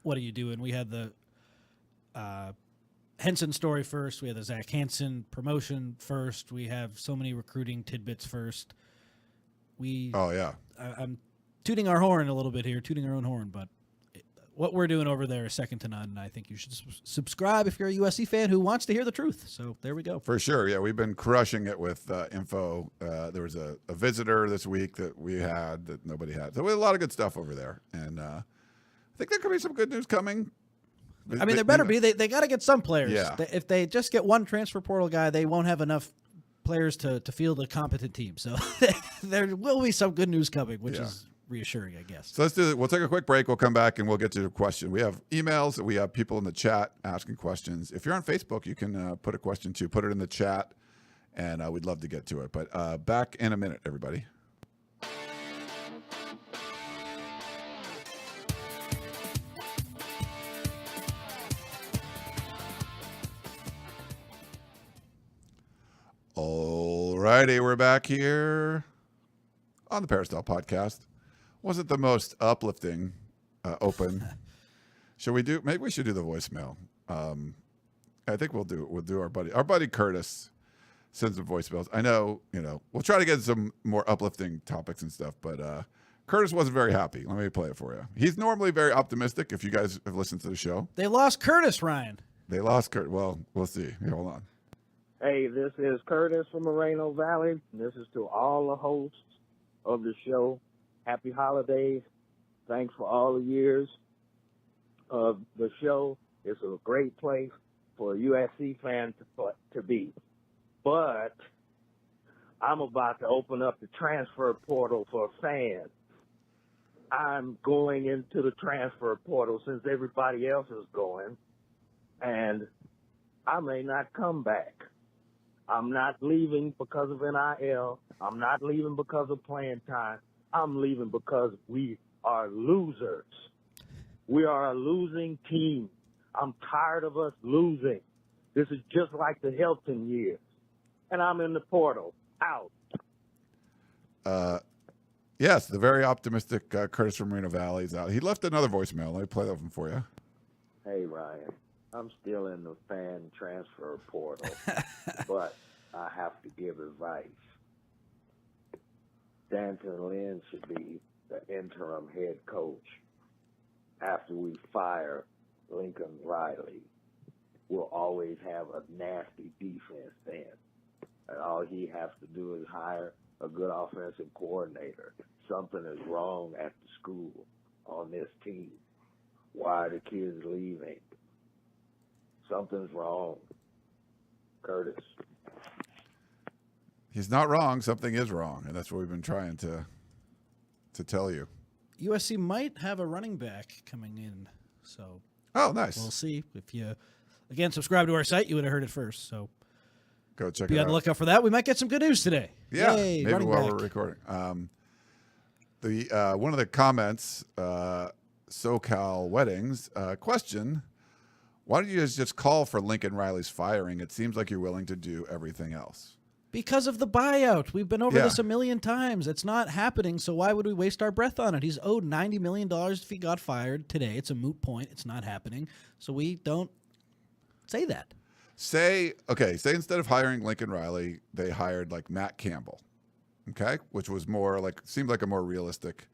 what are you doing? We had the... Henson story first. We have the Zach Henson promotion first. We have so many recruiting tidbits first. I'm tooting our horn a little bit here, tooting our own horn, but what we're doing over there is second to none. And I think you should subscribe if you're a USC fan who wants to hear the truth. So there we go. For sure. Yeah, we've been crushing it with info. There was a visitor this week that we had that nobody had. So we had a lot of good stuff over there. And I think there could be some good news coming. I mean, there better be. They got to get some players. Yeah. If they just get one transfer portal guy, they won't have enough players to field a competent team. So there will be some good news coming, which is reassuring, I guess. So let's do it. We'll take a quick break. We'll come back and we'll get to your question. We have emails. We have people in the chat asking questions. If you're on Facebook, you can put a question too. Put it in the chat, and we'd love to get to it. But back in a minute, everybody. righty, we're back here on the Peristyle Podcast. Wasn't the most uplifting open. Maybe we should do the voicemail. I think we'll do our buddy Curtis sends some voicemails. I know, we'll try to get some more uplifting topics and stuff, but Curtis wasn't very happy. Let me play it for you. He's normally very optimistic if you guys have listened to the show. They lost Curtis, Ryan. They lost Curtis. Well, we'll see. Here, hold on. Hey, this is Curtis from Moreno Valley. This is to all the hosts of the show. Happy holidays. Thanks for all the years of the show. It's a great place for a USC fan to be. But I'm about to open up the transfer portal for fans. I'm going into the transfer portal since everybody else is going, and I may not come back. I'm not leaving because of NIL. I'm not leaving because of playing time. I'm leaving because we are losers. We are a losing team. I'm tired of us losing. This is just like the Hilton years. And I'm in the portal. Out. Yes, the very optimistic Curtis from Moreno Valley is out. He left another voicemail. Let me play that one for you. Hey, Ryan. I'm still in the fan transfer portal, but I have to give advice. Danton Lynn should be the interim head coach after we fire Lincoln Riley. We'll always have a nasty defense then. And all he has to do is hire a good offensive coordinator. Something is wrong at the school on this team. Why are the kids leaving? Something's wrong. Curtis. He's not wrong. Something is wrong, and that's what we've been trying to tell you. USC might have a running back coming in, so nice. We'll see. If you, again, subscribe to our site, you would have heard it first, so go check be it out. on the lookout for that. We might get some good news today. Yeah, Yay, maybe while back. we're recording. One of the comments, SoCal Weddings, question, why don't you guys just call for Lincoln Riley's firing? It seems like you're willing to do everything else. Because of the buyout. We've been over Yeah. this a million times. It's not happening, so why would we waste our breath on it? He's owed $90 million if he got fired today. It's a moot point. It's not happening. So we don't say that. Say instead of hiring Lincoln Riley, they hired like Matt Campbell, okay, which was more like, seemed like a more realistic.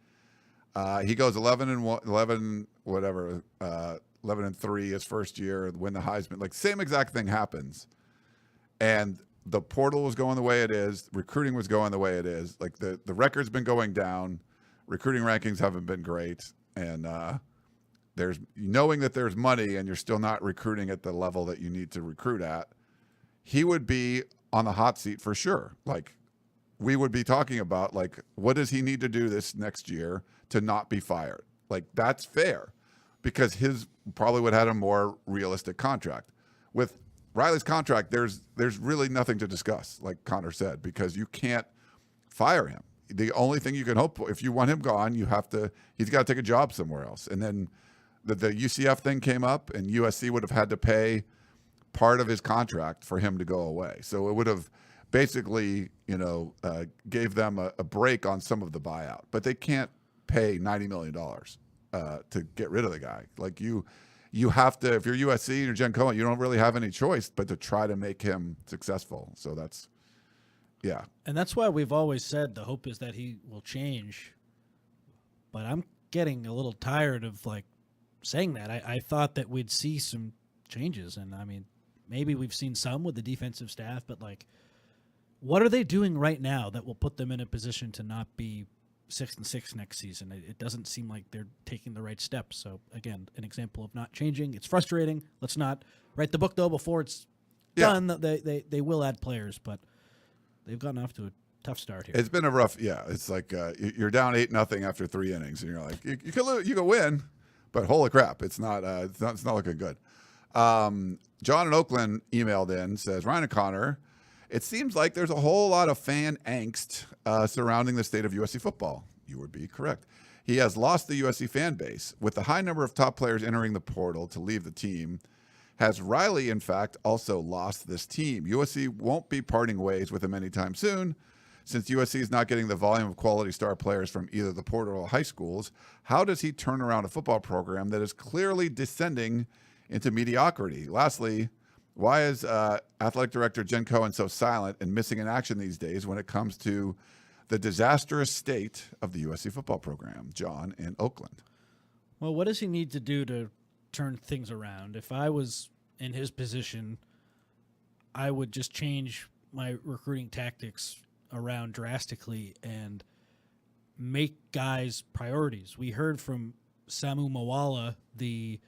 He goes 11-3 his first year, win the Heisman. Like same exact thing happens, and the portal was going the way it is. Recruiting was going the way it is. Like the record's been going down. Recruiting rankings haven't been great, and there's knowing that there's money and you're still not recruiting at the level that you need to recruit at. He would be on the hot seat for sure. Like we would be talking about like, what does he need to do this next year to not be fired? Like that's fair, because his probably would have had a more realistic contract. With Riley's contract, there's really nothing to discuss, like Connor said, because you can't fire him. The only thing you can hope for, if you want him gone, he's got to take a job somewhere else. And then the UCF thing came up, and USC would have had to pay part of his contract for him to go away. So it would have basically, gave them a break on some of the buyout. But they can't pay $90 million to get rid of the guy. Like you have to, if you're USC and you're Jen Cohen, you don't really have any choice but to try to make him successful. So that's, yeah. And that's why we've always said the hope is that he will change. But I'm getting a little tired of like saying that. I thought that we'd see some changes, and I mean, maybe we've seen some with the defensive staff, but like, what are they doing right now that will put them in a position to not be 6-6 next season? It doesn't seem like they're taking the right steps. So again, an example of not changing. It's frustrating. Let's not write the book though before it's done. They will add players, but they've gotten off to a tough start here. It's been a rough, It's like you're down 8-0 after 3 innings, and you're like, you can win, but holy crap, it's not looking good. John in Oakland emailed in, says, Ryan and Connor, it seems like there's a whole lot of fan angst surrounding the state of USC football. You would be correct. He has lost the USC fan base. With the high number of top players entering the portal to leave the team, Has Riley, in fact, also lost this team? USC won't be parting ways with him anytime soon, since USC is not getting the volume of quality star players from either the portal or high schools. How does he turn around a football program that is clearly descending into mediocrity? Lastly, why is athletic director Jen Cohen so silent and missing in action these days when it comes to the disastrous state of the USC football program? John in Oakland. Well, what does he need to do to turn things around? If I was in his position, I would just change my recruiting tactics around drastically and make guys priorities. We heard from Samu Mawala, the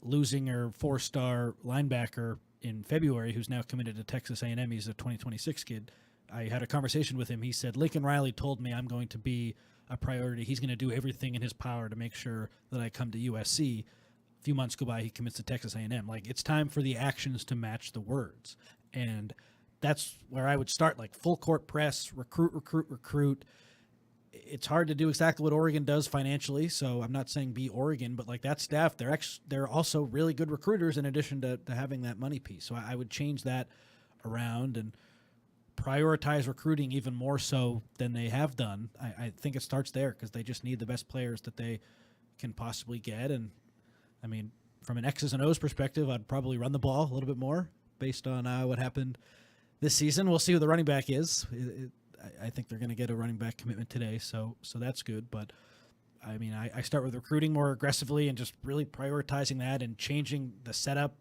losing or 4-star linebacker in February, who's now committed to Texas A&M. He's a 2026 kid. I had a conversation with him. He said, Lincoln Riley told me I'm going to be a priority. He's going to do everything in his power to make sure that I come to USC. A few months go by, he commits to Texas A&M. Like, it's time for the actions to match the words. And that's where I would start, like full court press, recruit. It's hard to do exactly what Oregon does financially, so I'm not saying be Oregon, but like that staff, they're also really good recruiters in addition to having that money piece. So I would change that around and prioritize recruiting even more so than they have done. I think it starts there because they just need the best players that they can possibly get. And, I mean, from an X's and O's perspective, I'd probably run the ball a little bit more based on what happened this season. We'll see who the running back is. I think they're going to get a running back commitment today, so that's good. But, I mean, I start with recruiting more aggressively and just really prioritizing that and changing the setup,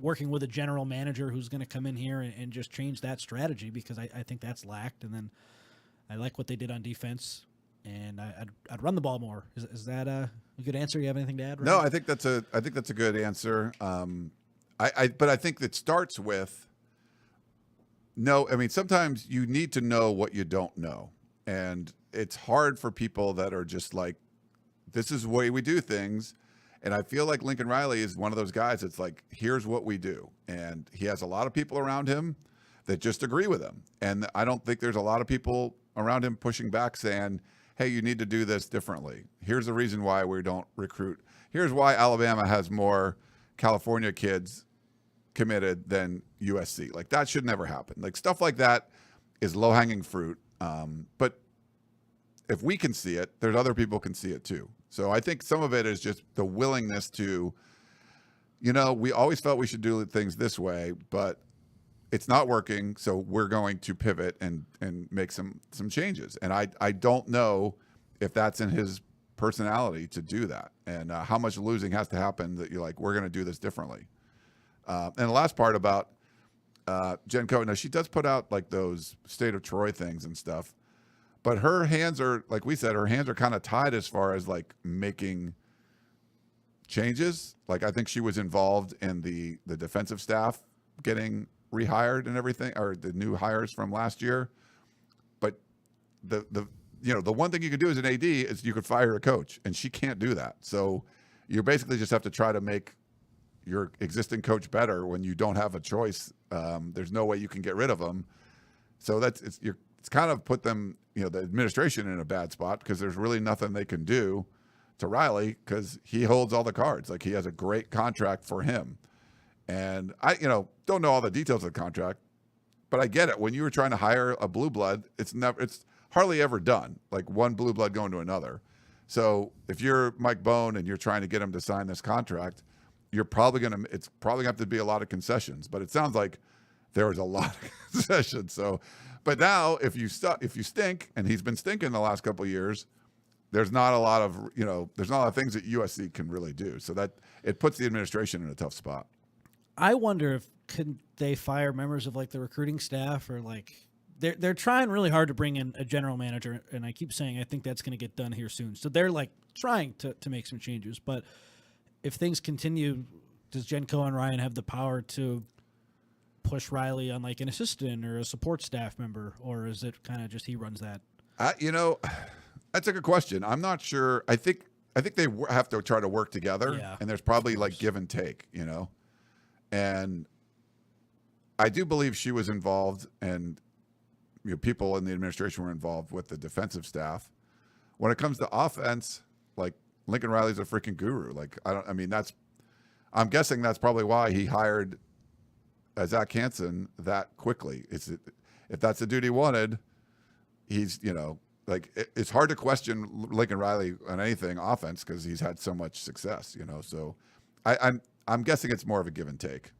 working with a general manager who's going to come in here and just change that strategy because I think that's lacked. And then I like what they did on defense, and I'd run the ball more. Is that a good answer? You have anything to add? Ryan? No, I think that's a good answer. But I think it starts with no. I mean, sometimes you need to know what you don't know, and it's hard for people that are just like, this is the way we do things. And I feel like Lincoln Riley is one of those guys that's like, here's what we do. And he has a lot of people around him that just agree with him. And I don't think there's a lot of people around him pushing back saying, hey, you need to do this differently. Here's the reason why we don't recruit. Here's why Alabama has more California kids committed than USC. Like, that should never happen. Like, stuff like that is low-hanging fruit. But if we can see it, there's other people can see it too. So I think some of it is just the willingness to, we always felt we should do things this way, but it's not working. So we're going to pivot and make some changes. And I don't know if that's in his personality to do that, and how much losing has to happen that you're like, we're going to do this differently. And the last part about Jen Cohen, now she does put out like those State of Troy things and stuff. But her hands are, like we said, her hands are kind of tied as far as like making changes. Like, I think she was involved in the defensive staff getting rehired and everything, or the new hires from last year. But the one thing you could do as an AD is you could fire a coach, and she can't do that. So you basically just have to try to make your existing coach better when you don't have a choice. There's no way you can get rid of them. So it's kind of put them, the administration in a bad spot because there's really nothing they can do to Riley because he holds all the cards. Like, he has a great contract for him. And I, don't know all the details of the contract, but I get it. When you were trying to hire a blue blood, it's hardly ever done. Like, one blue blood going to another. So if you're Mike Bone and you're trying to get him to sign this contract, it's probably going to have to be a lot of concessions, but it sounds like there was a lot of concessions. So, but now if you stink, and he's been stinking the last couple of years, there's not a lot of things that USC can really do. So that it puts the administration in a tough spot. I wonder if could they fire members of like the recruiting staff, or like they're trying really hard to bring in a general manager, and I keep saying I think that's going to get done here soon. So they're like trying to make some changes, but if things continue, does Jen Cohen Ryan have the power to push Riley on like an assistant or a support staff member, or is it kind of just he runs that? That's a good question. I'm not sure. I think they have to try to work together, and there's probably like give and take, and I do believe she was involved, and people in the administration were involved with the defensive staff. When it comes to offense, like, Lincoln Riley's a freaking guru. Like, I'm guessing that's probably why he hired Zach Henson that quickly. If that's the dude he wanted, he's, it's hard to question Lincoln Riley on anything offense because he's had so much success, So I'm guessing it's more of a give and take.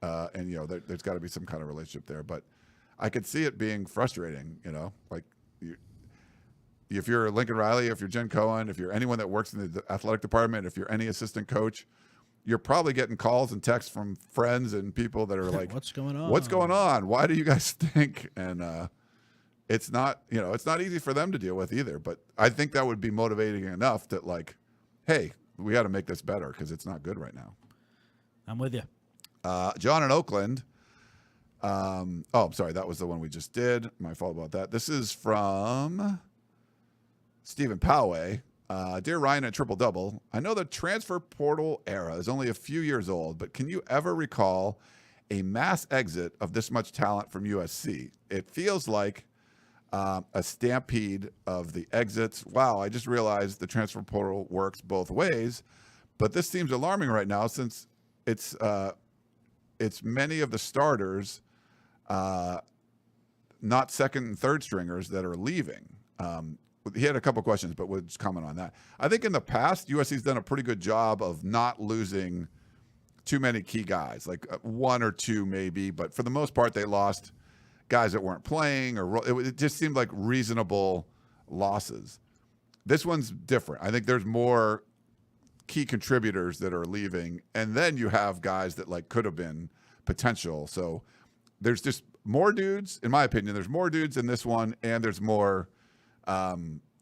And, there's got to be some kind of relationship there. But I could see it being frustrating, if you're Lincoln Riley, if you're Jen Cohen, if you're anyone that works in the athletic department, if you're any assistant coach, you're probably getting calls and texts from friends and people that are like, what's going on? What's going on? Why do you guys stink? And it's not, it's not easy for them to deal with either. But I think that would be motivating enough that, like, hey, we got to make this better because it's not good right now. I'm with you. John in Oakland. I'm sorry. That was the one we just did. My fault about that. This is from Stephen Poway. Dear Ryan at Triple Double, I know the transfer portal era is only a few years old, but can you ever recall a mass exit of this much talent from USC? It feels like a stampede of the exits. Wow, I just realized the transfer portal works both ways, but this seems alarming right now since it's many of the starters, not second and third stringers, that are leaving. He had a couple questions, but we'll just comment on that. I think in the past, USC's done a pretty good job of not losing too many key guys, like one or two maybe, but for the most part, they lost guys that weren't playing, or it just seemed like reasonable losses. This one's different. I think there's more key contributors that are leaving, and then you have guys that like could have been potential. So there's just more dudes, in my opinion. There's more dudes in this one, and there's more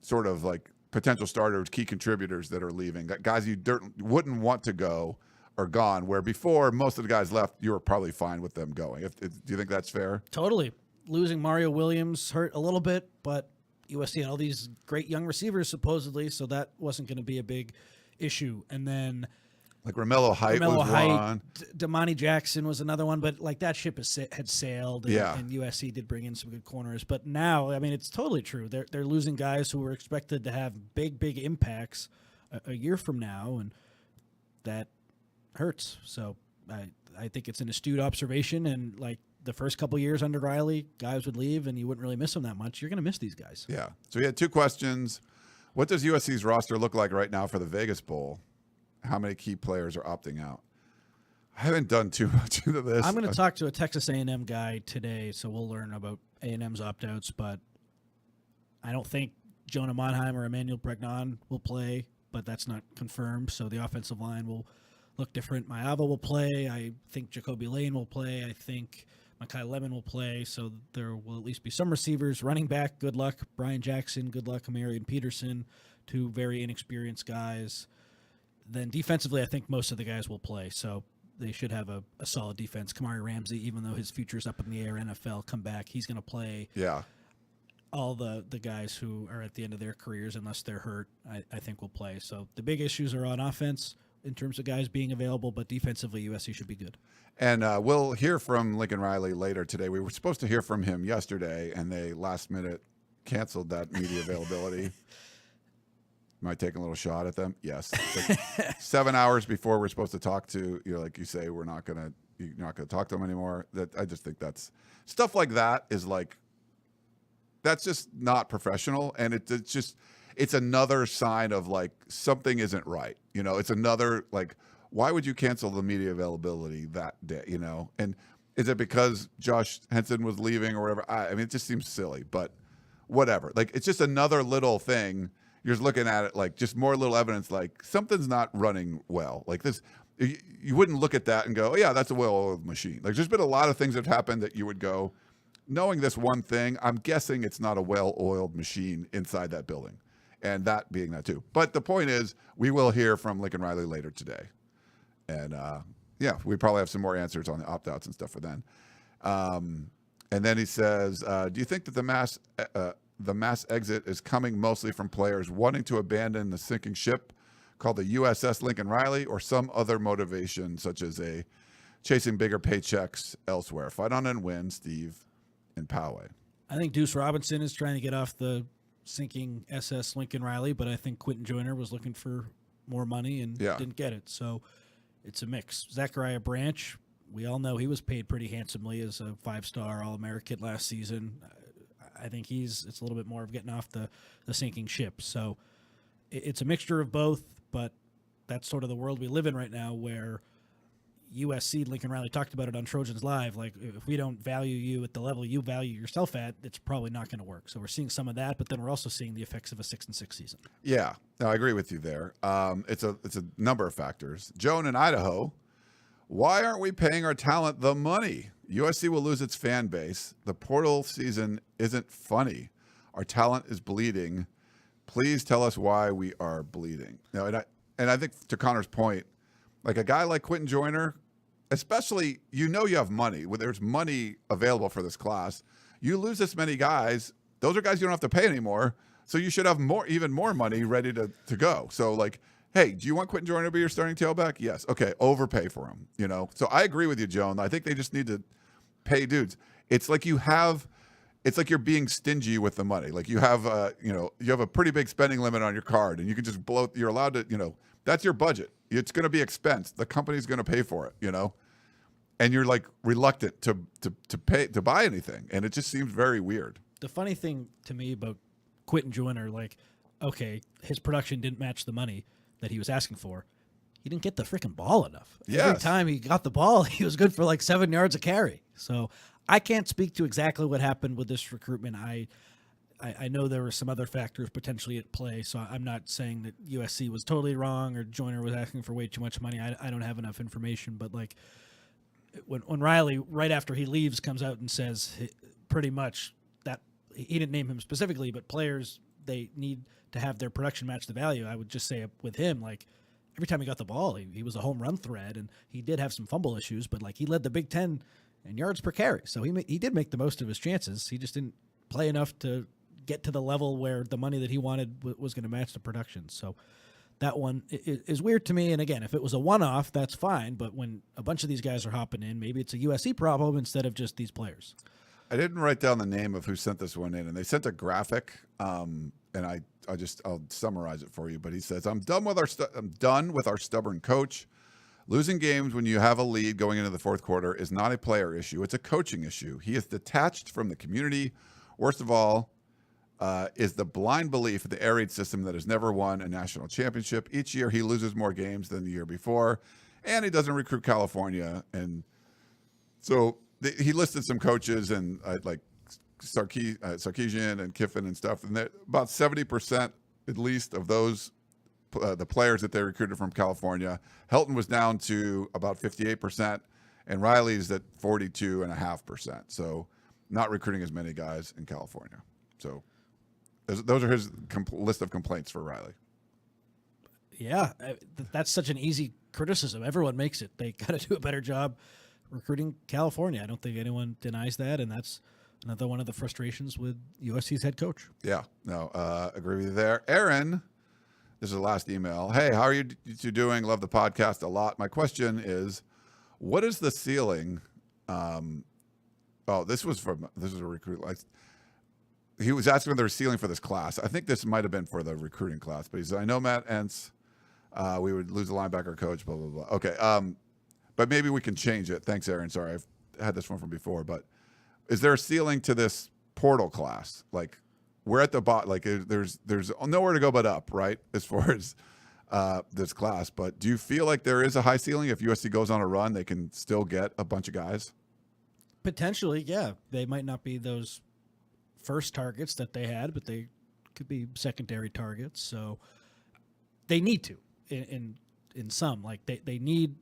sort of like potential starters, key contributors that are leaving. Guys you wouldn't want to go are gone, where before most of the guys left, you were probably fine with them going. Do you think that's fair? Totally. Losing Mario Williams hurt a little bit, but USC had all these great young receivers supposedly, so that wasn't going to be a big issue. And then like Romello Height was one. Domani Jackson was another one, but like that ship had sailed. And, yeah. And USC did bring in some good corners, but now, I mean, it's totally true. They're losing guys who were expected to have big impacts a year from now, and that hurts. So I think it's an astute observation, and like the first couple years under Riley, guys would leave, and you wouldn't really miss them that much. You're going to miss these guys. Yeah. So we had two questions. What does USC's roster look like right now for the Vegas Bowl? How many key players are opting out? I haven't done too much into this. I'm going to talk to a Texas A&M guy today, so we'll learn about A&M's opt-outs, but I don't think Jonah Monheim or Emmanuel Pregnon will play, but that's not confirmed, so the offensive line will look different. Maava will play. I think Jacoby Lane will play. I think Malachi Lemon will play, so there will at least be some receivers. Running back, good luck. Brian Jackson, good luck. Marion Peterson, two very inexperienced guys. Then defensively, I think most of the guys will play, so they should have a solid defense. Kamari Ramsey, even though his future's up in the air, NFL, come back. He's going to play all the guys who are at the end of their careers, unless they're hurt, I think will play. So the big issues are on offense in terms of guys being available, but defensively, USC should be good. And we'll hear from Lincoln Riley later today. We were supposed to hear from him yesterday, and they last minute canceled that media availability. Am I taking a little shot at them? Yes. Like 7 hours before we're supposed to talk to, like you say, you're not gonna talk to them anymore. I just think that's stuff like that is like, that's just not professional, and it's another sign of like something isn't right. It's another like, why would you cancel the media availability that day? And is it because Josh Henson was leaving or whatever? I mean, it just seems silly, but whatever. Like, it's just another little thing. You're just looking at it like just more little evidence, like something's not running well. Like this, you wouldn't look at that and go, oh, yeah, that's a well-oiled machine. Like, there's been a lot of things that have happened that you would go, knowing this one thing, I'm guessing it's not a well-oiled machine inside that building. And that being that too. But the point is, we will hear from Lincoln Riley later today. And we probably have some more answers on the opt-outs and stuff for then. And then he says, do you think that the mass exit is coming mostly from players wanting to abandon the sinking ship called the USS Lincoln Riley, or some other motivation, such as chasing bigger paychecks elsewhere? Fight on and win, Steve and Poway. I think Duce Robinson is trying to get off the sinking SS Lincoln Riley, but I think Quentin Joyner was looking for more money and didn't get it. So it's a mix. Zachariah Branch, we all know he was paid pretty handsomely as a 5-star All-American last season. I think it's a little bit more of getting off the sinking ship. So it's a mixture of both, but that's sort of the world we live in right now, where USC, Lincoln Riley talked about it on Trojans Live, like if we don't value you at the level you value yourself at, it's probably not going to work. So we're seeing some of that, but then we're also seeing the effects of a 6-6 season. Yeah, no, I agree with you there. It's a number of factors. Joan in Idaho, why aren't we paying our talent the money? USC will lose its fan base. The portal season isn't funny. Our talent is bleeding. Please tell us why we are bleeding. No, and I think to Connor's point, like a guy like Quentin Joyner, especially, you have money. When there's money available for this class, you lose this many guys. Those are guys you don't have to pay anymore. So you should have even more money ready to go. So like, hey, do you want Quentin Joyner to be your starting tailback? Yes. Okay. Overpay for him, So I agree with you, Joan. I think they just need to pay dudes. It's like it's like you're being stingy with the money. Like you have a pretty big spending limit on your card, and you can just blow. You're allowed to, that's your budget. It's going to be expense. The company's going to pay for it, and you're like reluctant to buy anything, and it just seems very weird. The funny thing to me about Quentin Joyner, like, okay, his production didn't match the money that he was asking for. He didn't get the freaking ball enough. Yes. Every time he got the ball, he was good for like 7 yards a carry. So I can't speak to exactly what happened with this recruitment. I know there were some other factors potentially at play, so I'm not saying that USC was totally wrong or Joyner was asking for way too much money. I don't have enough information, but like when Riley, right after he leaves, comes out and says pretty much that he didn't name him specifically, but players, they need to have their production match the value. I would just say with him, like every time he got the ball, he was a home run threat, and he did have some fumble issues, but like he led the Big Ten in yards per carry. So he did make the most of his chances. He just didn't play enough to get to the level where the money that he wanted was going to match the production. So that one is weird to me. And again, if it was a one-off, that's fine. But when a bunch of these guys are hopping in, maybe it's a USC problem instead of just these players. I didn't write down the name of who sent this one in, and they sent a graphic, and I'll summarize it for you. But he says, I'm done with our stubborn coach. Losing games when you have a lead going into the fourth quarter is not a player issue. It's a coaching issue. He is detached from the community. Worst of all, is the blind belief in the air raid system that has never won a national championship. Each year he loses more games than the year before, and he doesn't recruit California. And so he listed some coaches and like Sarkisian and Kiffin and stuff, and about 70% at least of those the players that they recruited from California. Helton was down to about 58%, and Riley's at 42.5%. So not recruiting as many guys in California. So those are his list of complaints for Riley. Yeah, that's such an easy criticism. Everyone makes it. They got to do a better job recruiting California. I don't think anyone denies that, and that's another one of the frustrations with USC's head coach. Yeah, no, agree with you there. Aaron, this is the last email. Hey, how are you two doing? Love the podcast a lot. My question is, what is the ceiling? This was a recruit. He was asking for their ceiling for this class. I think this might have been for the recruiting class, but he said, I know Matt Entz, we would lose the linebacker coach, blah, blah, blah. Okay. But maybe we can change it. Thanks, Aaron. Sorry, I've had this one from before, but is there a ceiling to this portal class? Like, we're at the bottom. Like, there's nowhere to go but up, right? As far as this class. But do you feel like there is a high ceiling? If USC goes on a run, they can still get a bunch of guys? Potentially, yeah. They might not be those first targets that they had, but they could be secondary targets. So they need to, in some, like they need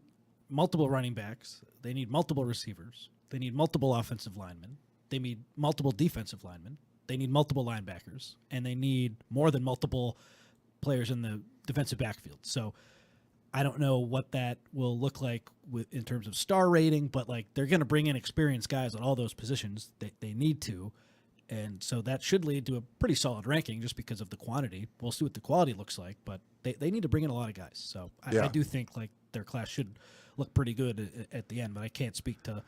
multiple running backs. They need multiple receivers. They need multiple offensive linemen. They need multiple defensive linemen. They need multiple linebackers, and they need more than multiple players in the defensive backfield. So I don't know what that will look like in terms of star rating, but like they're going to bring in experienced guys at all those positions. They need to. And so that should lead to a pretty solid ranking just because of the quantity. We'll see what the quality looks like, but they need to bring in a lot of guys. So I do think like their class should look pretty good at the end, but I can't speak to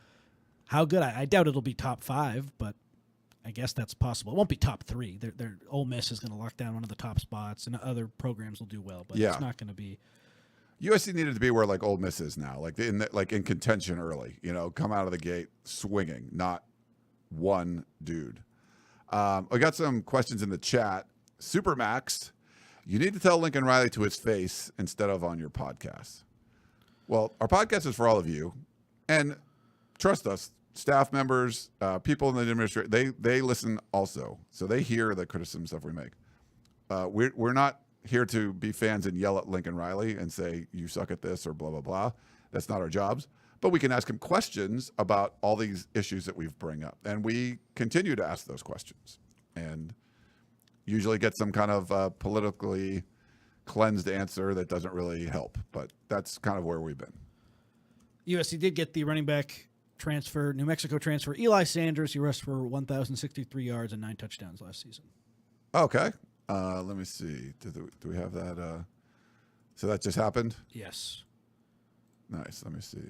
how good. I doubt it'll be top 5, but I guess that's possible. It won't be top 3. Their Ole Miss is going to lock down one of the top spots, and other programs will do well, but it's not going to be. USC needed to be where like Ole Miss is now, like in contention early. Come out of the gate swinging, not one dude. I got some questions in the chat. Supermax, you need to tell Lincoln Riley to his face instead of on your podcast. Well, our podcast is for all of you, and trust us, staff members, people in the administration, they listen also, so they hear the criticism stuff we make. We're not here to be fans and yell at Lincoln Riley and say you suck at this or blah blah blah. That's not our jobs. But we can ask him questions about all these issues that we've bring up, and we continue to ask those questions, and usually get some kind of politically cleansed answer that doesn't really help. But that's kind of where we've been. USC did get the running back transfer, New Mexico transfer, Eli Sanders. He rushed for 1,063 yards and 9 touchdowns last season. Okay. Let me see. Do we have that? So that just happened? Yes. Nice. Let me see.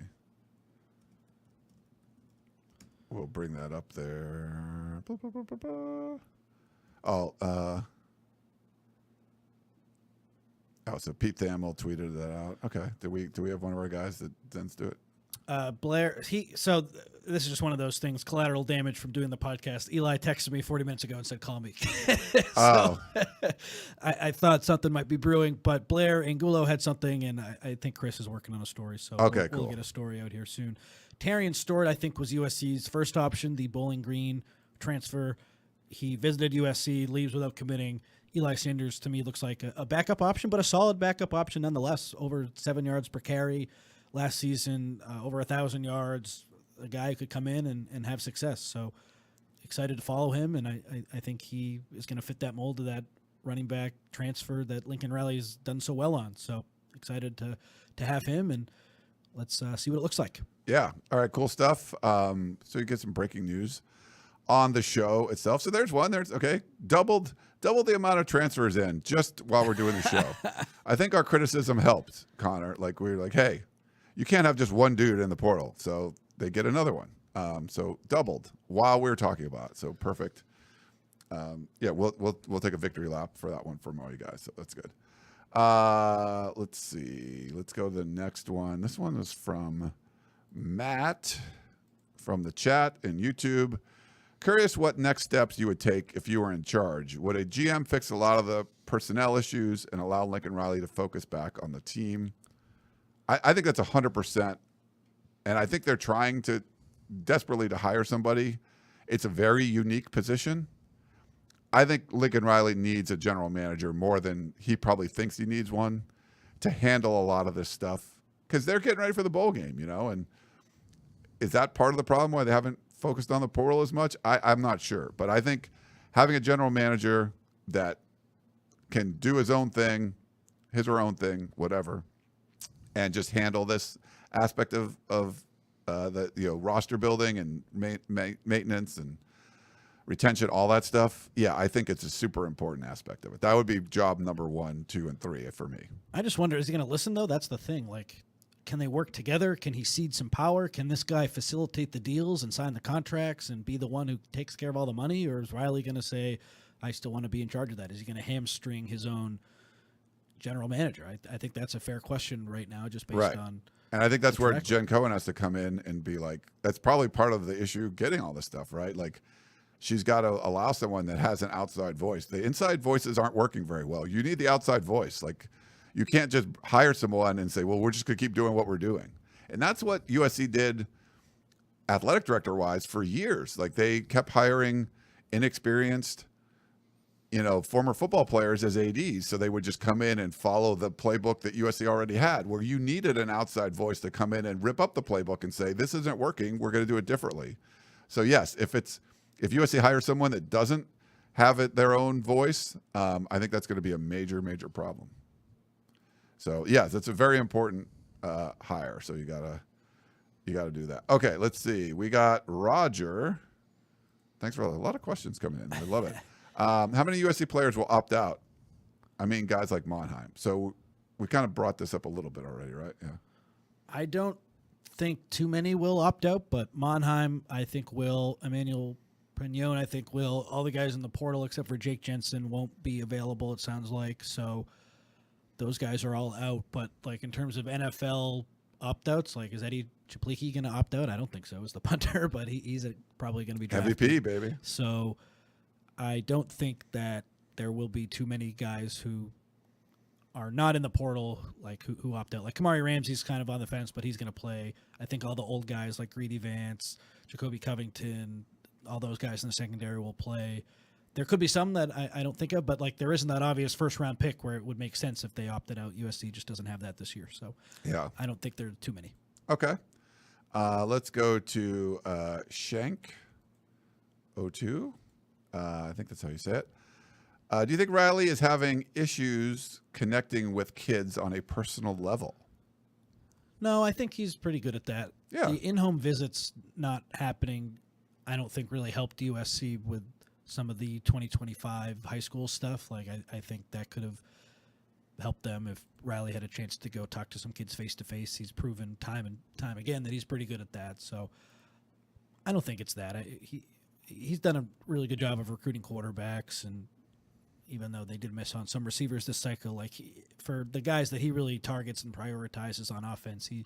We'll bring that up there. Blah, blah, blah, blah, blah. So Pete Thamel tweeted that out. Okay. Do we have one of our guys that sends to it? Blair, this is just one of those things, collateral damage from doing the podcast. Eli texted me 40 minutes ago and said, call me. I thought something might be brewing, but Blair Angulo had something, and I think Chris is working on a story, so we'll get a story out here soon. Tarian Stewart, I think, was USC's first option, the Bowling Green transfer. He visited USC, leaves without committing. Eli Sanders, to me, looks like a backup option, but a solid backup option nonetheless. Over 7 yards per carry last season, over 1,000 yards. A guy who could come in and have success. So excited to follow him, and I think he is going to fit that mold of that running back transfer that Lincoln Riley's done so well on. So excited to have him, and let's see what it looks like. Yeah. All right. Cool stuff. So you get some breaking news on the show itself. So there's one. Doubled the amount of transfers in just while we're doing the show. I think our criticism helped, Connor. Like we were like, hey, you can't have just one dude in the portal, so they get another one. So doubled while we were talking about it. So perfect. Yeah, we'll take a victory lap for that one from all you guys. So that's good. Let's see. Let's go to the next one. This one is from Matt from the chat in YouTube. Curious what next steps you would take if you were in charge. Would a GM fix a lot of the personnel issues and allow Lincoln Riley to focus back on the team? I think that's 100%. And I think they're trying to desperately to hire somebody. It's a very unique position. I think Lincoln Riley needs a general manager more than he probably thinks he needs one to handle a lot of this stuff because they're getting ready for the bowl game, and is that part of the problem why they haven't focused on the portal as much? I'm not sure, but I think having a general manager that can do his own thing, his or her own thing, whatever, and just handle this aspect of the roster building and maintenance and retention, all that stuff. Yeah, I think it's a super important aspect of it. That would be job number 1, 2, and 3 for me. I just wonder, is he going to listen though? That's the thing. Like, can they work together? Can he cede some power? Can this guy facilitate the deals and sign the contracts and be the one who takes care of all the money? Or is Riley going to say, I still want to be in charge of that? Is he going to hamstring his own general manager? I think that's a fair question right now, just based on. And I think that's where Jen Cohen has to come in and be like, that's probably part of the issue getting all this stuff, right? Like, she's got to allow someone that has an outside voice. The inside voices aren't working very well. You need the outside voice. Like, you can't just hire someone and say, well, we're just going to keep doing what we're doing. And that's what USC did athletic director-wise for years. Like, they kept hiring inexperienced, former football players as ADs, so they would just come in and follow the playbook that USC already had, where you needed an outside voice to come in and rip up the playbook and say, this isn't working, we're going to do it differently. So yes, if USC hires someone that doesn't have their own voice, I think that's going to be a major, major problem. So yes, it's a very important hire. So you gotta do that. Okay, let's see. We got Roger. Thanks for a lot of questions coming in. I love it. How many USC players will opt out? I mean, guys like Monheim. So we kind of brought this up a little bit already, right? Yeah. I don't think too many will opt out, but Monheim, I think, will. Emmanuel Pignon, I think, will. All the guys in the portal, except for Jake Jensen, won't be available, it sounds like. So those guys are all out. But like in terms of NFL opt-outs, like is Eddie Chapliki going to opt out? I don't think so. As the punter, but he's probably going to be drafted. MVP, baby. So I don't think that there will be too many guys who are not in the portal, like who opt out. Like Kamari Ramsey's kind of on the fence, but he's going to play. I think all the old guys like Greedy Vance, Jacoby Covington, all those guys in the secondary will play. There could be some that I don't think of, but like there isn't that obvious first-round pick where it would make sense if they opted out. USC just doesn't have that this year, so yeah, I don't think there are too many. Okay. Let's go to Shank 02. I think that's how you say it. Do you think Riley is having issues connecting with kids on a personal level? No, I think he's pretty good at that. Yeah. The in-home visits not happening, I don't think really helped USC with some of the 2025 high school stuff. Like I think that could have helped them if Riley had a chance to go talk to some kids face-to-face. He's proven time and time again that he's pretty good at that. So I don't think it's that. He's done a really good job of recruiting quarterbacks, and even though they did miss on some receivers this cycle, like for the guys that he really targets and prioritizes on offense, he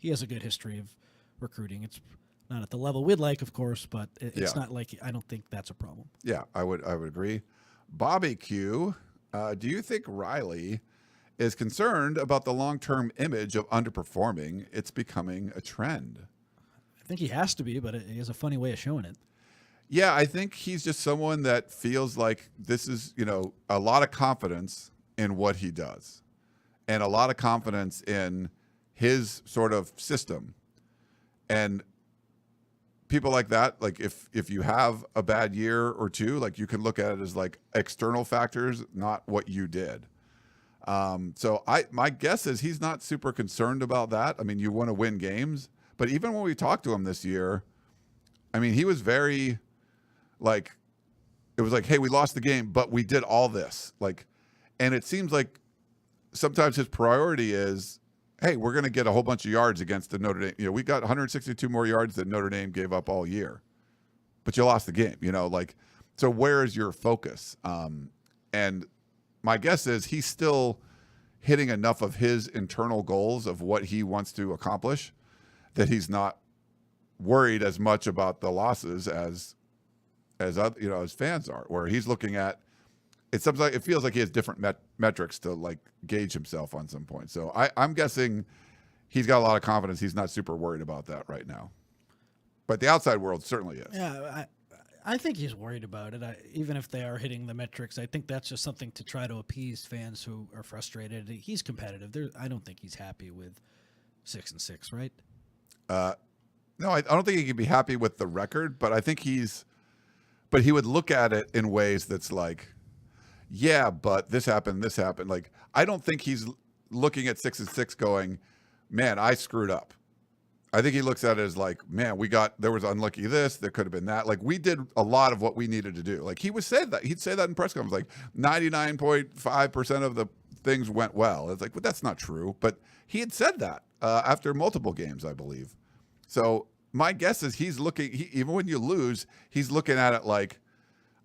has a good history of recruiting. It's not at the level we'd like, of course, but it's not like I don't think that's a problem. Yeah, I would agree. Bobby Q, do you think Riley is concerned about the long-term image of underperforming? It's becoming a trend. I think he has to be, but he has a funny way of showing it. Yeah, I think he's just someone that feels like this is, a lot of confidence in what he does and a lot of confidence in his sort of system. And people like that, like if you have a bad year or two, like you can look at it as like external factors, not what you did. So my guess is he's not super concerned about that. I mean, you want to win games, but even when we talked to him this year, I mean, he was very like, it was like, hey, we lost the game, but we did all this. Like, and it seems like sometimes his priority is, hey, we're going to get a whole bunch of yards against the Notre Dame. We got 162 more yards than Notre Dame gave up all year, but you lost the game, like, so where is your focus? And my guess is he's still hitting enough of his internal goals of what he wants to accomplish that he's not worried as much about the losses as fans are, where he's looking at it. Sometimes it feels like he has different metrics to like gauge himself on some point. So I'm guessing he's got a lot of confidence. He's not super worried about that right now, but the outside world certainly is. Yeah, I think he's worried about it. Even if they are hitting the metrics, I think that's just something to try to appease fans who are frustrated. He's competitive. I don't think he's happy with 6-6, right? No, I don't think he can be happy with the record, but I think but he would look at it in ways that's like, yeah, but this happened. Like, I don't think he's looking at 6-6 going, man, I screwed up. I think he looks at it as like, man, there was unlucky this, there could have been that. Like, we did a lot of what we needed to do. Like, he'd say that in press conference, like 99.5% of the things went well. It's like, well, that's not true. But he had said that after multiple games, I believe. So my guess is he's looking, even when you lose, he's looking at it like,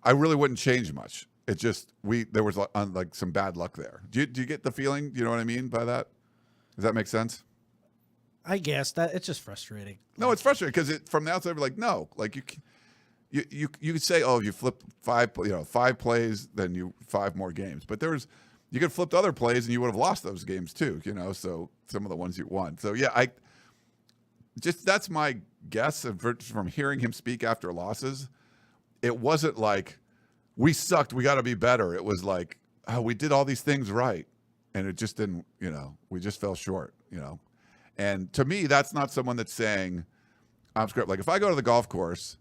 I really wouldn't change much. It's just, there was like some bad luck there. Do you get the feeling? You know what I mean by that? Does that make sense? I guess that it's just frustrating. No, it's frustrating because from the outside, we're like, no, like you could say, oh, you flip 5 plays, then 5 more games. But you could flip other plays and you would have lost those games too, so some of the ones you won. So yeah, that's my guess from hearing him speak after losses. It wasn't like we sucked, we got to be better. It was like, oh, we did all these things right, and it just didn't. We just fell short. And to me, that's not someone that's saying I'm screwed. Like if I go to the golf course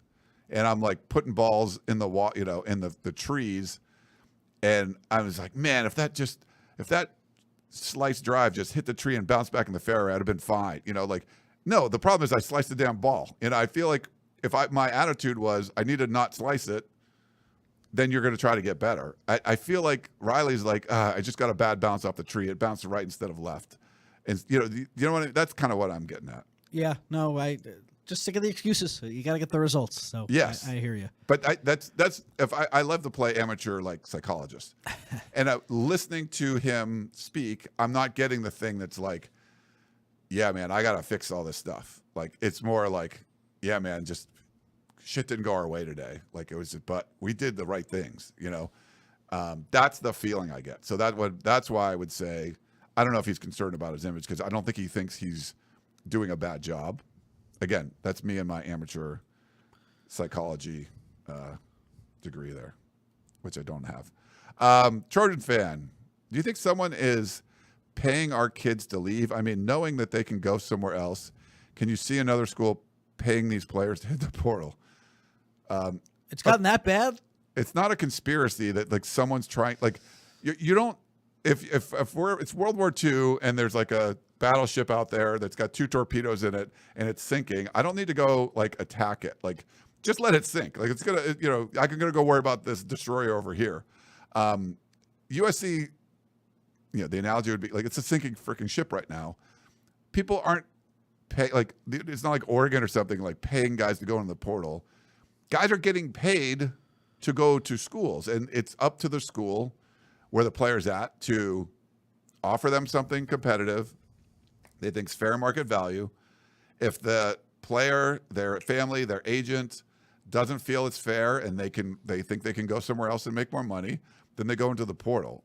and I'm like putting balls in the wall, in the trees, and I was like, man, if that slice drive just hit the tree and bounced back in the fairway, I'd have been fine. No, the problem is I sliced the damn ball. And I feel like if my attitude was I need to not slice it, then you're going to try to get better. I feel like Riley's like, I just got a bad bounce off the tree. It bounced right instead of left. And you know what that's kind of what I'm getting at. Yeah, no, just sick of the excuses. You got to get the results. So yes, I hear you. But that's if I love to play amateur like psychologist, and listening to him speak, I'm not getting the thing that's like, yeah, man, I got to fix all this stuff. Like it's more like, yeah, man, just shit didn't go our way today. Like it was, but we did the right things. That's the feeling I get. So that's why I would say I don't know if he's concerned about his image because I don't think he thinks he's doing a bad job. Again, that's me and my amateur psychology degree there, which I don't have. Trojan fan, do you think someone is paying our kids to leave? I mean, knowing that they can go somewhere else, can you see another school paying these players to hit the portal? It's gotten that bad? It's not a conspiracy that like someone's trying. Like you don't. If it's World War II and there's like a battleship out there that's got 2 torpedoes in it and it's sinking, I don't need to go like attack it. Like just let it sink. Like it's gonna, I'm gonna go worry about this destroyer over here. USC, the analogy would be like it's a sinking freaking ship right now. People aren't it's not like Oregon or something like paying guys to go into the portal. Guys are getting paid to go to schools, and it's up to the school where the player's at to offer them something competitive they think's fair market value. If the player, their family, their agent doesn't feel it's fair and they think they can go somewhere else and make more money, then they go into the portal.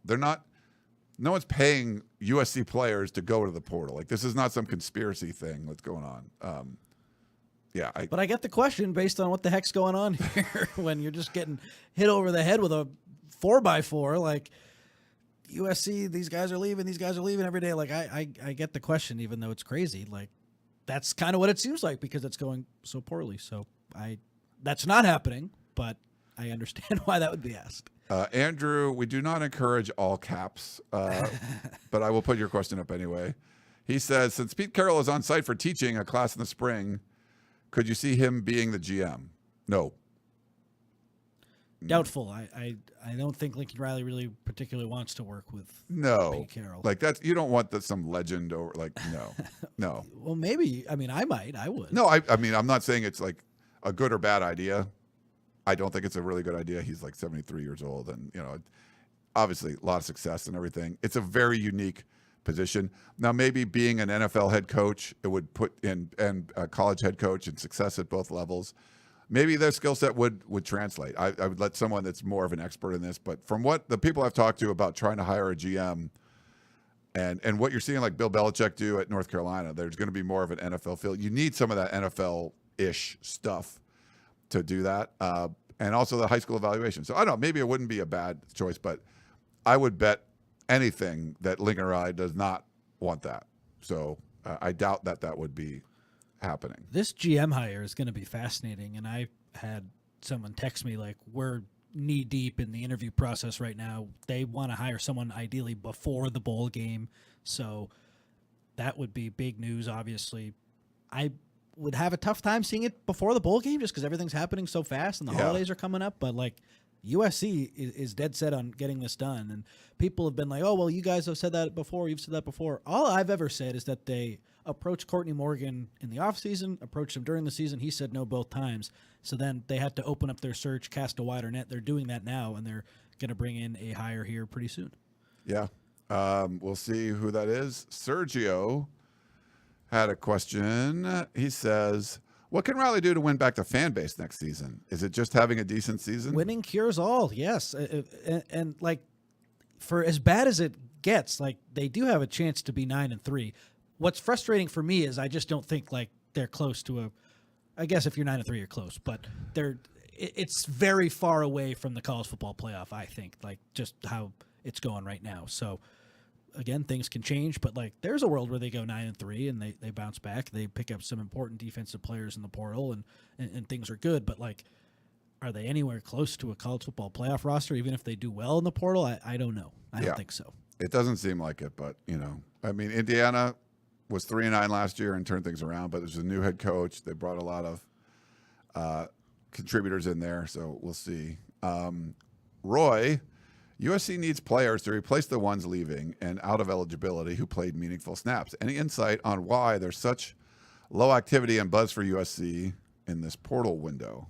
No one's paying USC players to go to the portal. Like this is not some conspiracy thing that's going on. But I get the question based on what the heck's going on here when you're just getting hit over the head with a 4x4. Like USC, these guys are leaving every day. Like I get the question, even though it's crazy. Like that's kind of what it seems like because it's going so poorly. So that's not happening, but I understand why that would be asked. Andrew, we do not encourage all caps, but I will put your question up anyway. He says, since Pete Carroll is on site for teaching a class in the spring, could you see him being the GM? No. Doubtful. I don't think Lincoln Riley really particularly wants to work with Pete Carroll. Like that's, you don't want some legend or like, no. Well, maybe. I mean, I would. No, I mean, I'm not saying it's like a good or bad idea. I don't think it's a really good idea. He's like 73 years old and, obviously a lot of success and everything. It's a very unique position. Now, maybe being an NFL head coach, it would put in, and a college head coach and success at both levels, maybe their skill set would translate. I would let someone that's more of an expert in this, but from what the people I've talked to about trying to hire a GM and what you're seeing like Bill Belichick do at North Carolina, there's going to be more of an NFL feel. You need some of that NFL-ish stuff to do that. And also the high school evaluation. So I don't know, maybe it wouldn't be a bad choice, but I would bet anything that Lincoln Riley does not want that. So I doubt that would be happening. This GM hire is going to be fascinating. And I had someone text me like, we're knee deep in the interview process right now. They want to hire someone ideally before the bowl game. So that would be big news. Obviously, I would have a tough time seeing it before the bowl game just because everything's happening so fast and the holidays are coming up. But like USC is dead set on getting this done. And people have been like, oh, well, you guys have said that before. You've said that before. All I've ever said is that they approached Courtney Morgan in the offseason, approached him during the season. He said no both times. So then they had to open up their search, cast a wider net. They're doing that now, and they're going to bring in a hire here pretty soon. Yeah. We'll see who that is. Sergio had a question. He says, what can Riley do to win back the fan base next season? Is it just having a decent season? Winning cures all, yes. And like, for as bad as it gets, like they do have a chance to be 9-3. What's frustrating for me is I just don't think like they're close to I guess if you're 9-3, you're close, but it's very far away from the college football playoff, I think, like just how it's going right now. So again, things can change, but like there's a world where they go 9-3 and they bounce back. They pick up some important defensive players in the portal and things are good. But like, are they anywhere close to a college football playoff roster? Even if they do well in the portal, I don't know. I don't think so. It doesn't seem like it, but I mean, Indiana was 3-9 last year and turned things around, but there's a new head coach. They brought a lot of contributors in there. So we'll see. Roy, USC needs players to replace the ones leaving and out of eligibility who played meaningful snaps. Any insight on why there's such low activity and buzz for USC in this portal window.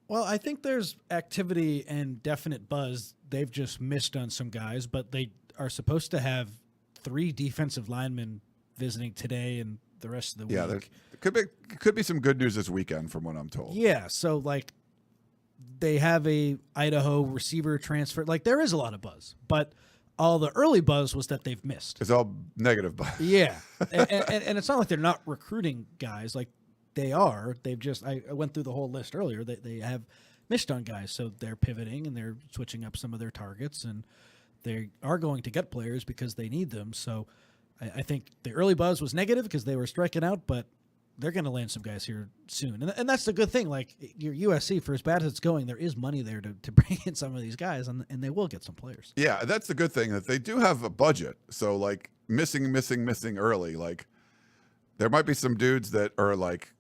Well, I think there's activity and definite buzz. They've just missed on some guys, but they are supposed to have 3 defensive linemen visiting today and the rest of the Yeah, week. there could be some good news this weekend from what I'm told. Yeah, so like they have a Idaho receiver transfer. Like there is a lot of buzz, but all the early buzz was that they've missed. It's all negative buzz. Yeah, and it's not like they're not recruiting guys. Like they are. They've just I went through the whole list earlier. They have missed on guys, so they're pivoting and they're switching up some of their targets, and they are going to get players because they need them. So I think the early buzz was negative because they were striking out, but they're going to land some guys here soon. And that's the good thing. Like your USC, for as bad as it's going, there is money there to bring in some of these guys, and they will get some players. Yeah, that's the good thing, that they do have a budget. So like missing early, like there might be some dudes that are like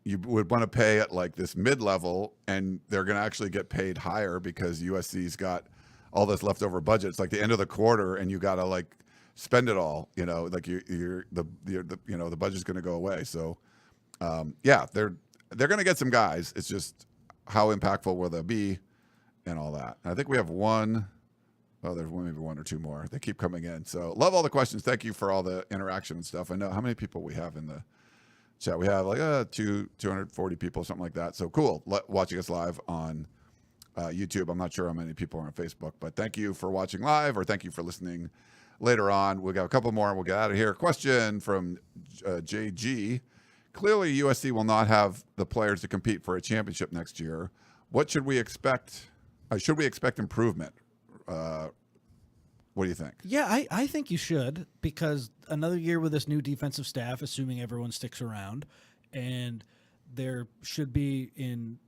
you would want to pay at like this mid-level, and they're going to actually get paid higher because USC's got all this leftover budget. It's like the end of the quarter, and you got to like spend it all. You know, like the budget's going to go away. So yeah, they're going to get some guys. It's just how impactful will they be, and all that. And I think we have one. Oh, there's maybe 1 or 2 more. They keep coming in. So love all the questions. Thank you for all the interaction and stuff. I know how many people we have in the chat. We have like 240 people, something like that. So cool watching us live on YouTube. I'm not sure how many people are on Facebook, but thank you for watching live, or thank you for listening later on. We'll got a couple more and we'll get out of here. Question from JG. Clearly, USC will not have the players to compete for a championship next year. What should we expect? Should we expect improvement? What do you think? Yeah, I think you should, because another year with this new defensive staff, assuming everyone sticks around, and there should be an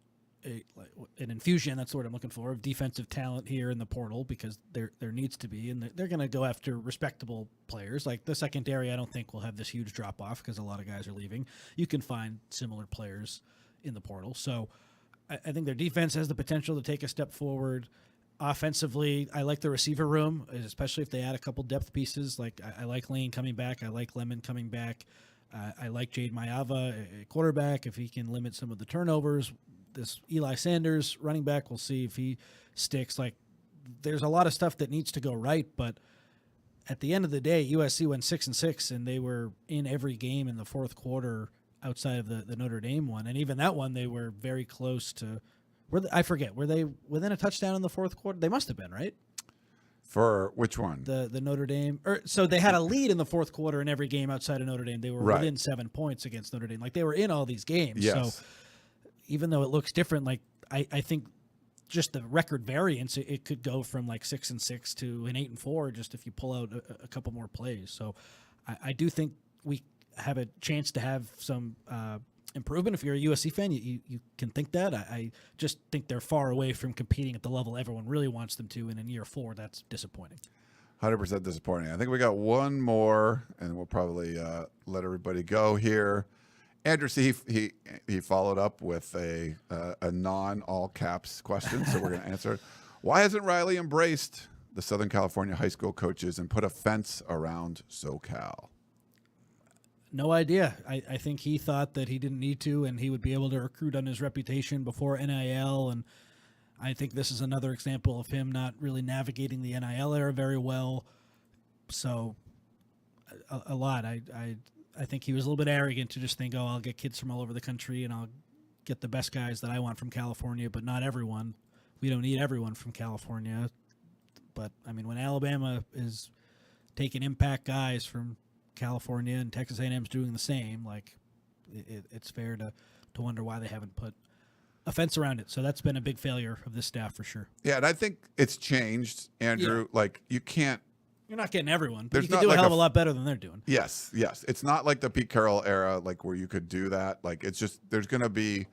infusion, that's what I'm looking for, of defensive talent here in the portal, because there needs to be, and they're going to go after respectable players. Like the secondary, I don't think will have this huge drop-off because a lot of guys are leaving. You can find similar players in the portal. So I think their defense has the potential to take a step forward. Offensively, I like the receiver room, especially if they add a couple depth pieces. Like I like Lane coming back. I like Lemon coming back. I like Jade Mayava, a quarterback, if he can limit some of the turnovers. This Eli Sanders running back, we'll see if he sticks. Like there's a lot of stuff that needs to go right, but at the end of the day, USC went 6-6, and they were in every game in the fourth quarter outside of the Notre Dame one. And even that one, they were very close to. I forget. Were they within a touchdown in the fourth quarter? They must have been, right? For which one? The Notre Dame. So they had a lead in the fourth quarter in every game outside of Notre Dame. They were within 7 points against Notre Dame. Like they were in all these games. Yes. So even though it looks different, like I think just the record variance, it could go from like 6-6 to an 8-4 just if you pull out a couple more plays. So I do think we have a chance to have some improvement. If you're a USC fan, you can think that. I just think they're far away from competing at the level everyone really wants them to, and in year 4, that's disappointing. 100% disappointing. I think we got one more, and we'll probably let everybody go here. Andrew C. He followed up with a non-all caps question, so we're going to answer it. Why hasn't Riley embraced the Southern California high school coaches and put a fence around SoCal? No idea. I think he thought that he didn't need to, and he would be able to recruit on his reputation before NIL, and I think this is another example of him not really navigating the NIL era very well. So a lot. I think he was a little bit arrogant to just think, oh, I'll get kids from all over the country and I'll get the best guys that I want from California, but not everyone. We don't need everyone from California. But, I mean, when Alabama is taking impact guys from California and Texas A&M's doing the same, like it's fair to wonder why they haven't put a fence around it. So that's been a big failure of this staff for sure. Yeah, and I think it's changed, Andrew. Yeah. Like you can't. You're not getting everyone, but you can do a hell of a lot better than they're doing. Yes. It's not like the Pete Carroll era, like where you could do that. Like it's just there's going to be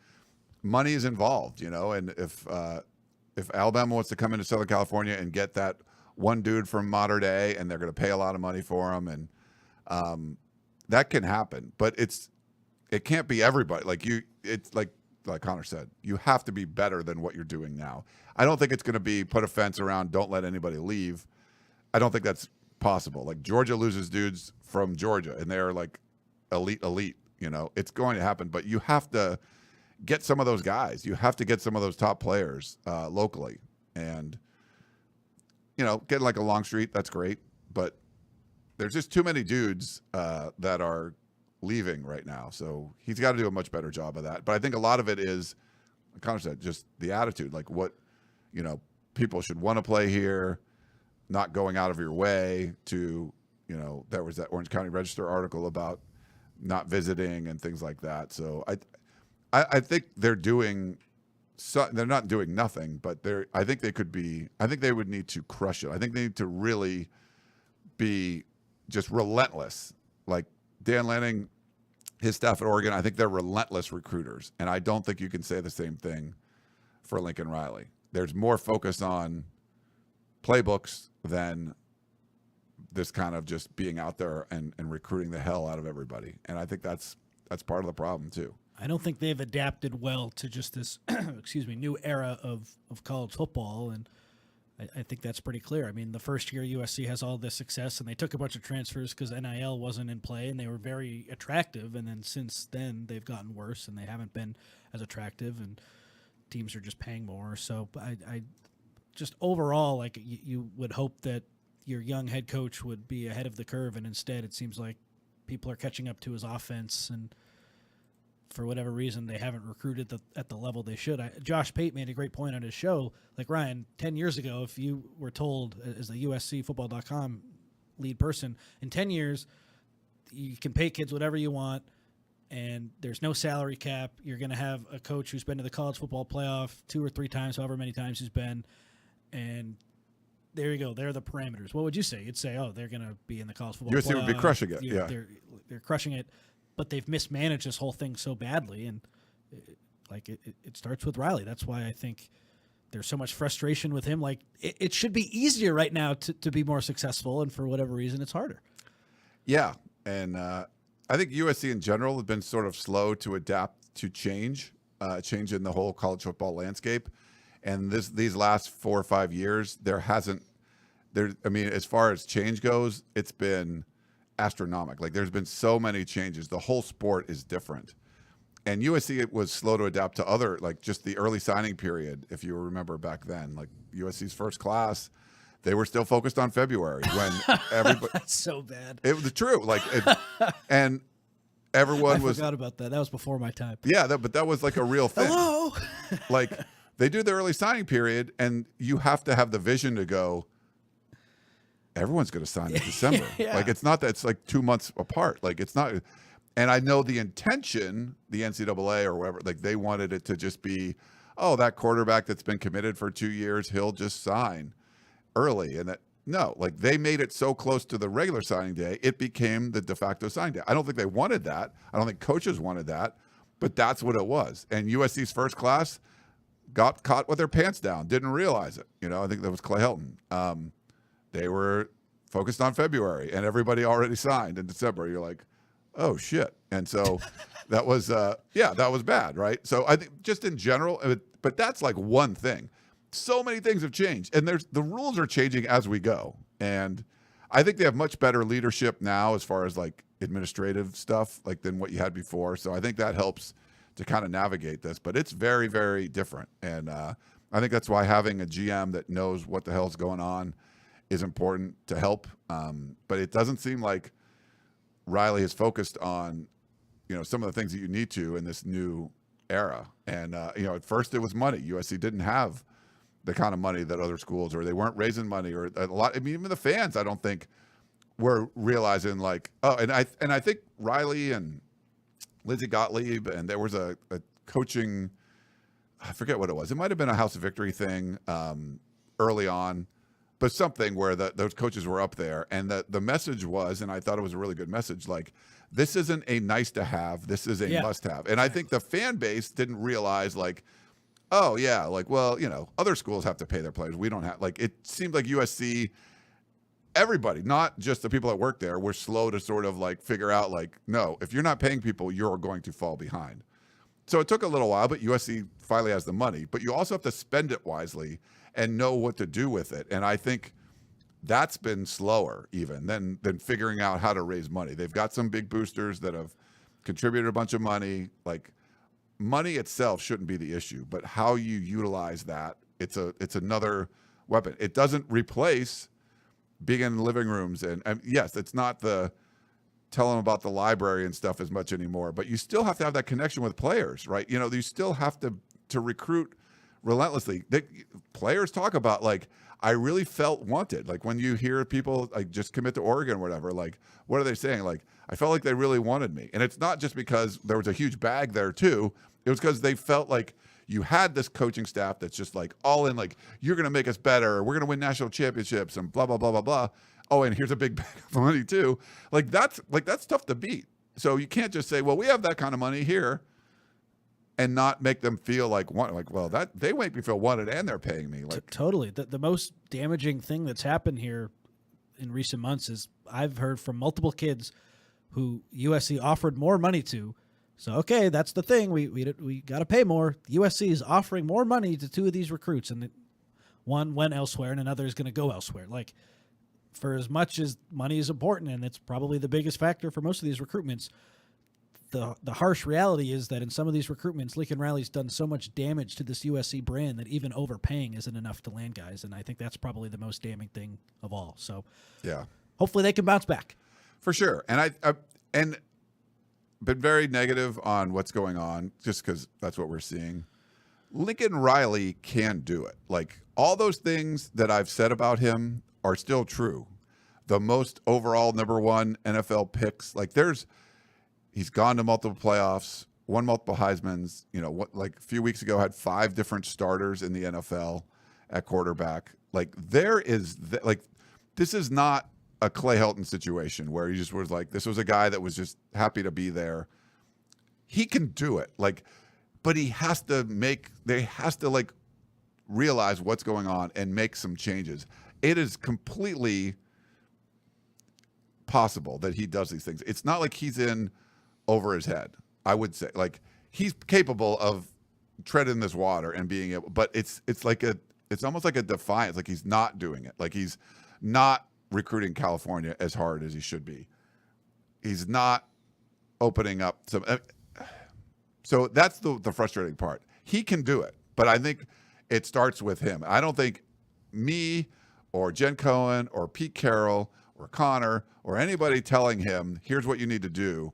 money is involved, you know. And if Alabama wants to come into Southern California and get that one dude from Mater Dei, and they're going to pay a lot of money for him, and that can happen. But it can't be everybody. It's like Connor said, you have to be better than what you're doing now. I don't think it's going to be put a fence around, don't let anybody leave. I don't think that's possible. Like Georgia loses dudes from Georgia, and they're like elite. It's going to happen, but you have to get some of those guys. You have to get some of those top players locally. And, getting like a Longstreet, that's great. But there's just too many dudes that are leaving right now. So he's got to do a much better job of that. But I think a lot of it is, like Connor said, just the attitude, like what, people should want to play here, not going out of your way to, there was that Orange County Register article about not visiting and things like that. So I think they're doing they're not doing nothing, but I think they would need to crush it. I think they need to really be just relentless. Like Dan Lanning, his staff at Oregon, I think they're relentless recruiters. And I don't think you can say the same thing for Lincoln Riley. There's more focus on playbooks than this kind of just being out there and recruiting the hell out of everybody. And I think that's part of the problem too. I don't think they've adapted well to just this, new era of college football. And I think that's pretty clear. I mean, the first year USC has all this success, and they took a bunch of transfers because NIL wasn't in play, and they were very attractive. And then since then, they've gotten worse, and they haven't been as attractive, and teams are just paying more. So I just overall, like you would hope that your young head coach would be ahead of the curve, and instead it seems like people are catching up to his offense, and for whatever reason, they haven't recruited at the level they should. Josh Pate made a great point on his show. Like, Ryan, 10 years ago, if you were told as the USCFootball.com lead person, in 10 years, you can pay kids whatever you want, and there's no salary cap. You're going to have a coach who's been to the college football playoff 2 or 3 times, however many times he's been, and there you go. There are the parameters. What would you say? You'd say, oh, they're going to be in the college football playoff. USC would be crushing it, yeah. They're crushing it. But they've mismanaged this whole thing so badly, and it starts with Riley. That's why I think there's so much frustration with him. Like, it should be easier right now to be more successful, and for whatever reason, it's harder. Yeah, and I think USC in general has been sort of slow to adapt to change in the whole college football landscape. And these last 4 or 5 years, as far as change goes, it's been astronomical. Like, there's been so many changes. The whole sport is different. And USC was slow to adapt to other, like, just the early signing period, if you remember back then. Like, USC's first class, they were still focused on February when everybody... That's so bad. It was true. Like, and everyone I forgot about that. That was before my time. Yeah, but that was like a real thing. Hello? Like, they do the early signing period, and you have to have the vision to go, everyone's going to sign in December. Yeah. Like, it's not that it's like 2 months apart. Like, it's not. And I know the intention, the NCAA or whatever, like, they wanted it to just be, oh, that quarterback that's been committed for 2 years, he'll just sign early. And no, like, they made it so close to the regular signing day, it became the de facto signing day. I don't think they wanted that. I don't think coaches wanted that, but that's what it was. And USC's first class got caught with their pants down, didn't realize it. I think that was Clay Helton. They were focused on February, and everybody already signed in December. You're like, oh, shit. And so that was bad, right? So I think just in general, but that's like one thing. So many things have changed, and the rules are changing as we go. And I think they have much better leadership now as far as like administrative stuff, like, than what you had before. So I think that helps to kind of navigate this, but it's very, very different. And I think that's why having a GM that knows what the hell's going on is important to help. But it doesn't seem like Riley is focused on, some of the things that you need to in this new era. And, at first it was money. USC didn't have the kind of money that other schools, or they weren't raising money, or a lot. I mean, even the fans, I don't think were realizing, like, oh, and I think Riley and Lindsey Gottlieb, and there was a coaching, I forget what it was. It might've been a House of Victory thing early on, but something where those coaches were up there, and the message was, and I thought it was a really good message, like, this isn't a nice to have, this is a must have. And I think the fan base didn't realize, like, oh yeah, like, well, other schools have to pay their players. We don't have, like, it seemed like USC, everybody, not just the people that work there, were slow to sort of like figure out, like, no, if you're not paying people, you're going to fall behind. So it took a little while, but USC finally has the money, but you also have to spend it wisely and know what to do with it. And I think that's been slower even than figuring out how to raise money. They've got some big boosters that have contributed a bunch of money. Like, money itself shouldn't be the issue, but how you utilize that, it's another weapon. It doesn't replace being in living rooms. And yes, it's not the tell them about the library and stuff as much anymore, but you still have to have that connection with players, right? You know, you still have to recruit relentlessly. Players talk about, like, I really felt wanted. Like, when you hear people like just commit to Oregon or whatever, like, what are they saying? Like, I felt like they really wanted me. And it's not just because there was a huge bag there too. It was because they felt like you had this coaching staff that's just like all in, like, you're going to make us better. We're going to win national championships and blah, blah, blah, blah, blah. Oh, and here's a big bag of money too. Like, that's tough to beat. So you can't just say, well, we have that kind of money here, and not make them feel like well, that they make me feel wanted and they're paying me. Like, totally. The most damaging thing that's happened here in recent months is I've heard from multiple kids who USC offered more money to. So, okay, that's the thing. We got to pay more. USC is offering more money to two of these recruits, and one went elsewhere and another is going to go elsewhere. Like, for as much as money is important, and it's probably the biggest factor for most of these recruitments, the harsh reality is that in some of these recruitments, Lincoln Riley's done so much damage to this USC brand that even overpaying isn't enough to land guys, and I think that's probably the most damning thing of all. So, yeah, hopefully they can bounce back. For sure. And I've been very negative on what's going on just because that's what we're seeing. Lincoln Riley can do it. Like, all those things that I've said about him are still true. The most overall #1 NFL picks. Like, he's gone to multiple playoffs, won multiple Heismans. You know, like a few weeks ago had 5 different starters in the NFL at quarterback. Like, this is not a Clay Helton situation where he just was like, this was a guy that was just happy to be there. He can do it. Like, but they has to like realize what's going on and make some changes. It is completely possible that he does these things. It's not like he's in over his head. I would say, like, he's capable of treading this water and being able, but it's almost like a defiance. Like, he's not doing it. Like, he's not recruiting California as hard as he should be. He's not opening up some. So that's the frustrating part. He can do it, but I think it starts with him. I don't think me or Jen Cohen or Pete Carroll or Connor or anybody telling him, here's what you need to do.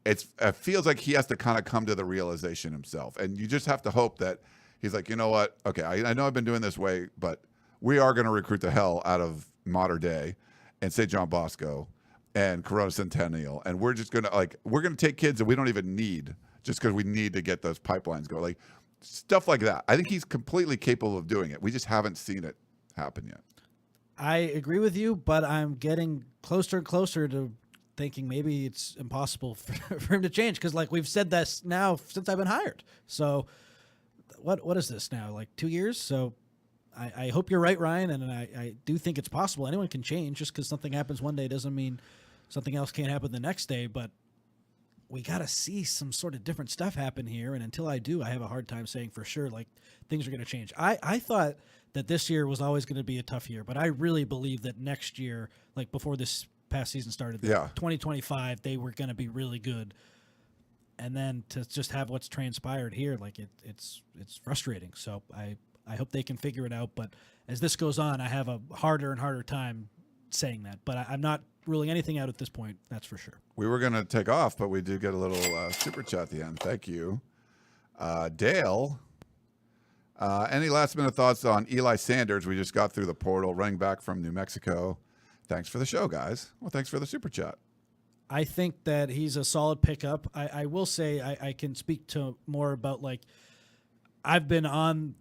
It feels like he has to kind of come to the realization himself. And you just have to hope that he's like, you know what? Okay, I know I've been doing this way, but we are going to recruit the hell out of Mater Dei and St. John Bosco and Corona Centennial. And we're just going to, like, we're going to take kids that we don't even need just because we need to get those pipelines going. Like, stuff like that. I think he's completely capable of doing it. We just haven't seen it happen yet. I agree with you, but I'm getting closer and closer to thinking maybe it's impossible for him to change, because, like, we've said this now since I've been hired. So what is this now, like 2 years? So I hope you're right, Ryan, and I do think it's possible. Anyone can change. Just because something happens one day doesn't mean something else can't happen the next day, but we got to see some sort of different stuff happen here, and until I do, I have a hard time saying for sure, like, things are going to change. I thought that this year was always going to be a tough year, but I really believe that next year, like before this past season started, 2025, they were going to be really good. And then to just have what's transpired here, like, it's frustrating. So I hope they can figure it out. But as this goes on, I have a harder and harder time saying that. But I'm not ruling anything out at this point, that's for sure. We were going to take off, but we did get a little super chat at the end. Thank you. Dale, any last-minute thoughts on Eli Sanders? We just got through the portal, running back from New Mexico. Thanks for the show, guys. Well, thanks for the super chat. I think that he's a solid pickup. I will say I can speak to more about, like, I've been on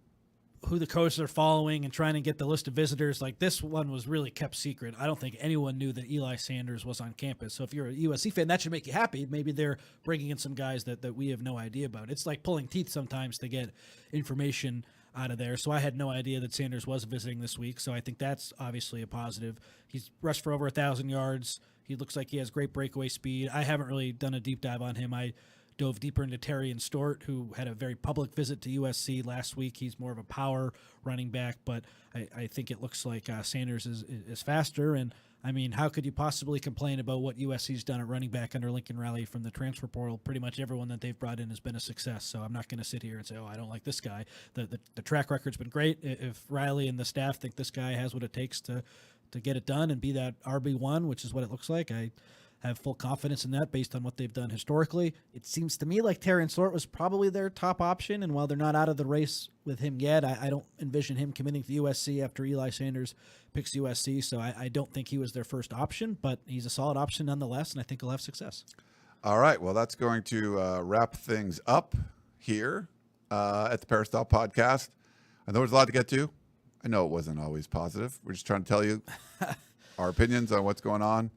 who the coaches are following and trying to get the list of visitors. Like, this one was really kept secret. I don't think anyone knew that Eli Sanders was on campus. So if you're a USC fan, that should make you happy. Maybe they're bringing in some guys that we have no idea about. It's like pulling teeth sometimes to get information out of there. So I had no idea that Sanders was visiting this week. So I think that's obviously a positive. He's rushed for over 1,000 yards. He looks like he has great breakaway speed. I haven't really done a deep dive on him. I dove deeper into Terry and Stort, who had a very public visit to USC last week. He's more of a power running back, but I think it looks like Sanders is faster, and I mean, how could you possibly complain about what USC's done at running back under Lincoln Riley from the transfer portal? Pretty much everyone that they've brought in has been a success. So I'm not going to sit here and say, oh, I don't like this guy. The track record's been great. If Riley and the staff think this guy has what it takes to get it done and be that RB1, which is what it looks like, I have full confidence in that based on what they've done historically. It seems to me like Terrence Lort was probably their top option, and while they're not out of the race with him yet, I don't envision him committing to USC after Eli Sanders picks USC, so I don't think he was their first option, but he's a solid option nonetheless, and I think he'll have success. All right, well, that's going to wrap things up here at the Peristyle Podcast. I know there's a lot to get to. I know it wasn't always positive. We're just trying to tell you our opinions on what's going on.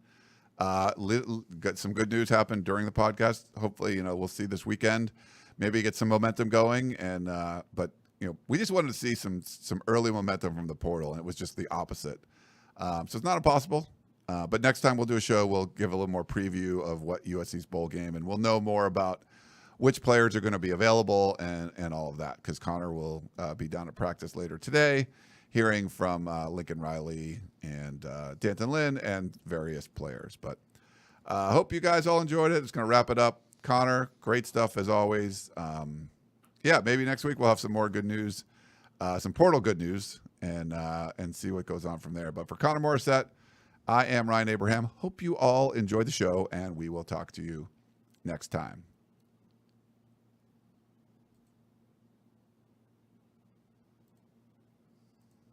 Got some good news happened during the podcast. Hopefully, we'll see this weekend. Maybe get some momentum going. And but we just wanted to see some early momentum from the portal, and it was just the opposite. So it's not impossible. But next time we'll do a show, we'll give a little more preview of what USC's bowl game, and we'll know more about which players are going to be available and all of that, because Connor will be down at practice later today, hearing from Lincoln Riley and Danton Lynn and various players. But I hope you guys all enjoyed it. It's going to wrap it up. Connor, great stuff as always. Maybe next week we'll have some more good news, some portal good news, and see what goes on from there. But for Connor Morrissette, I am Ryan Abraham. Hope you all enjoyed the show, and we will talk to you next time.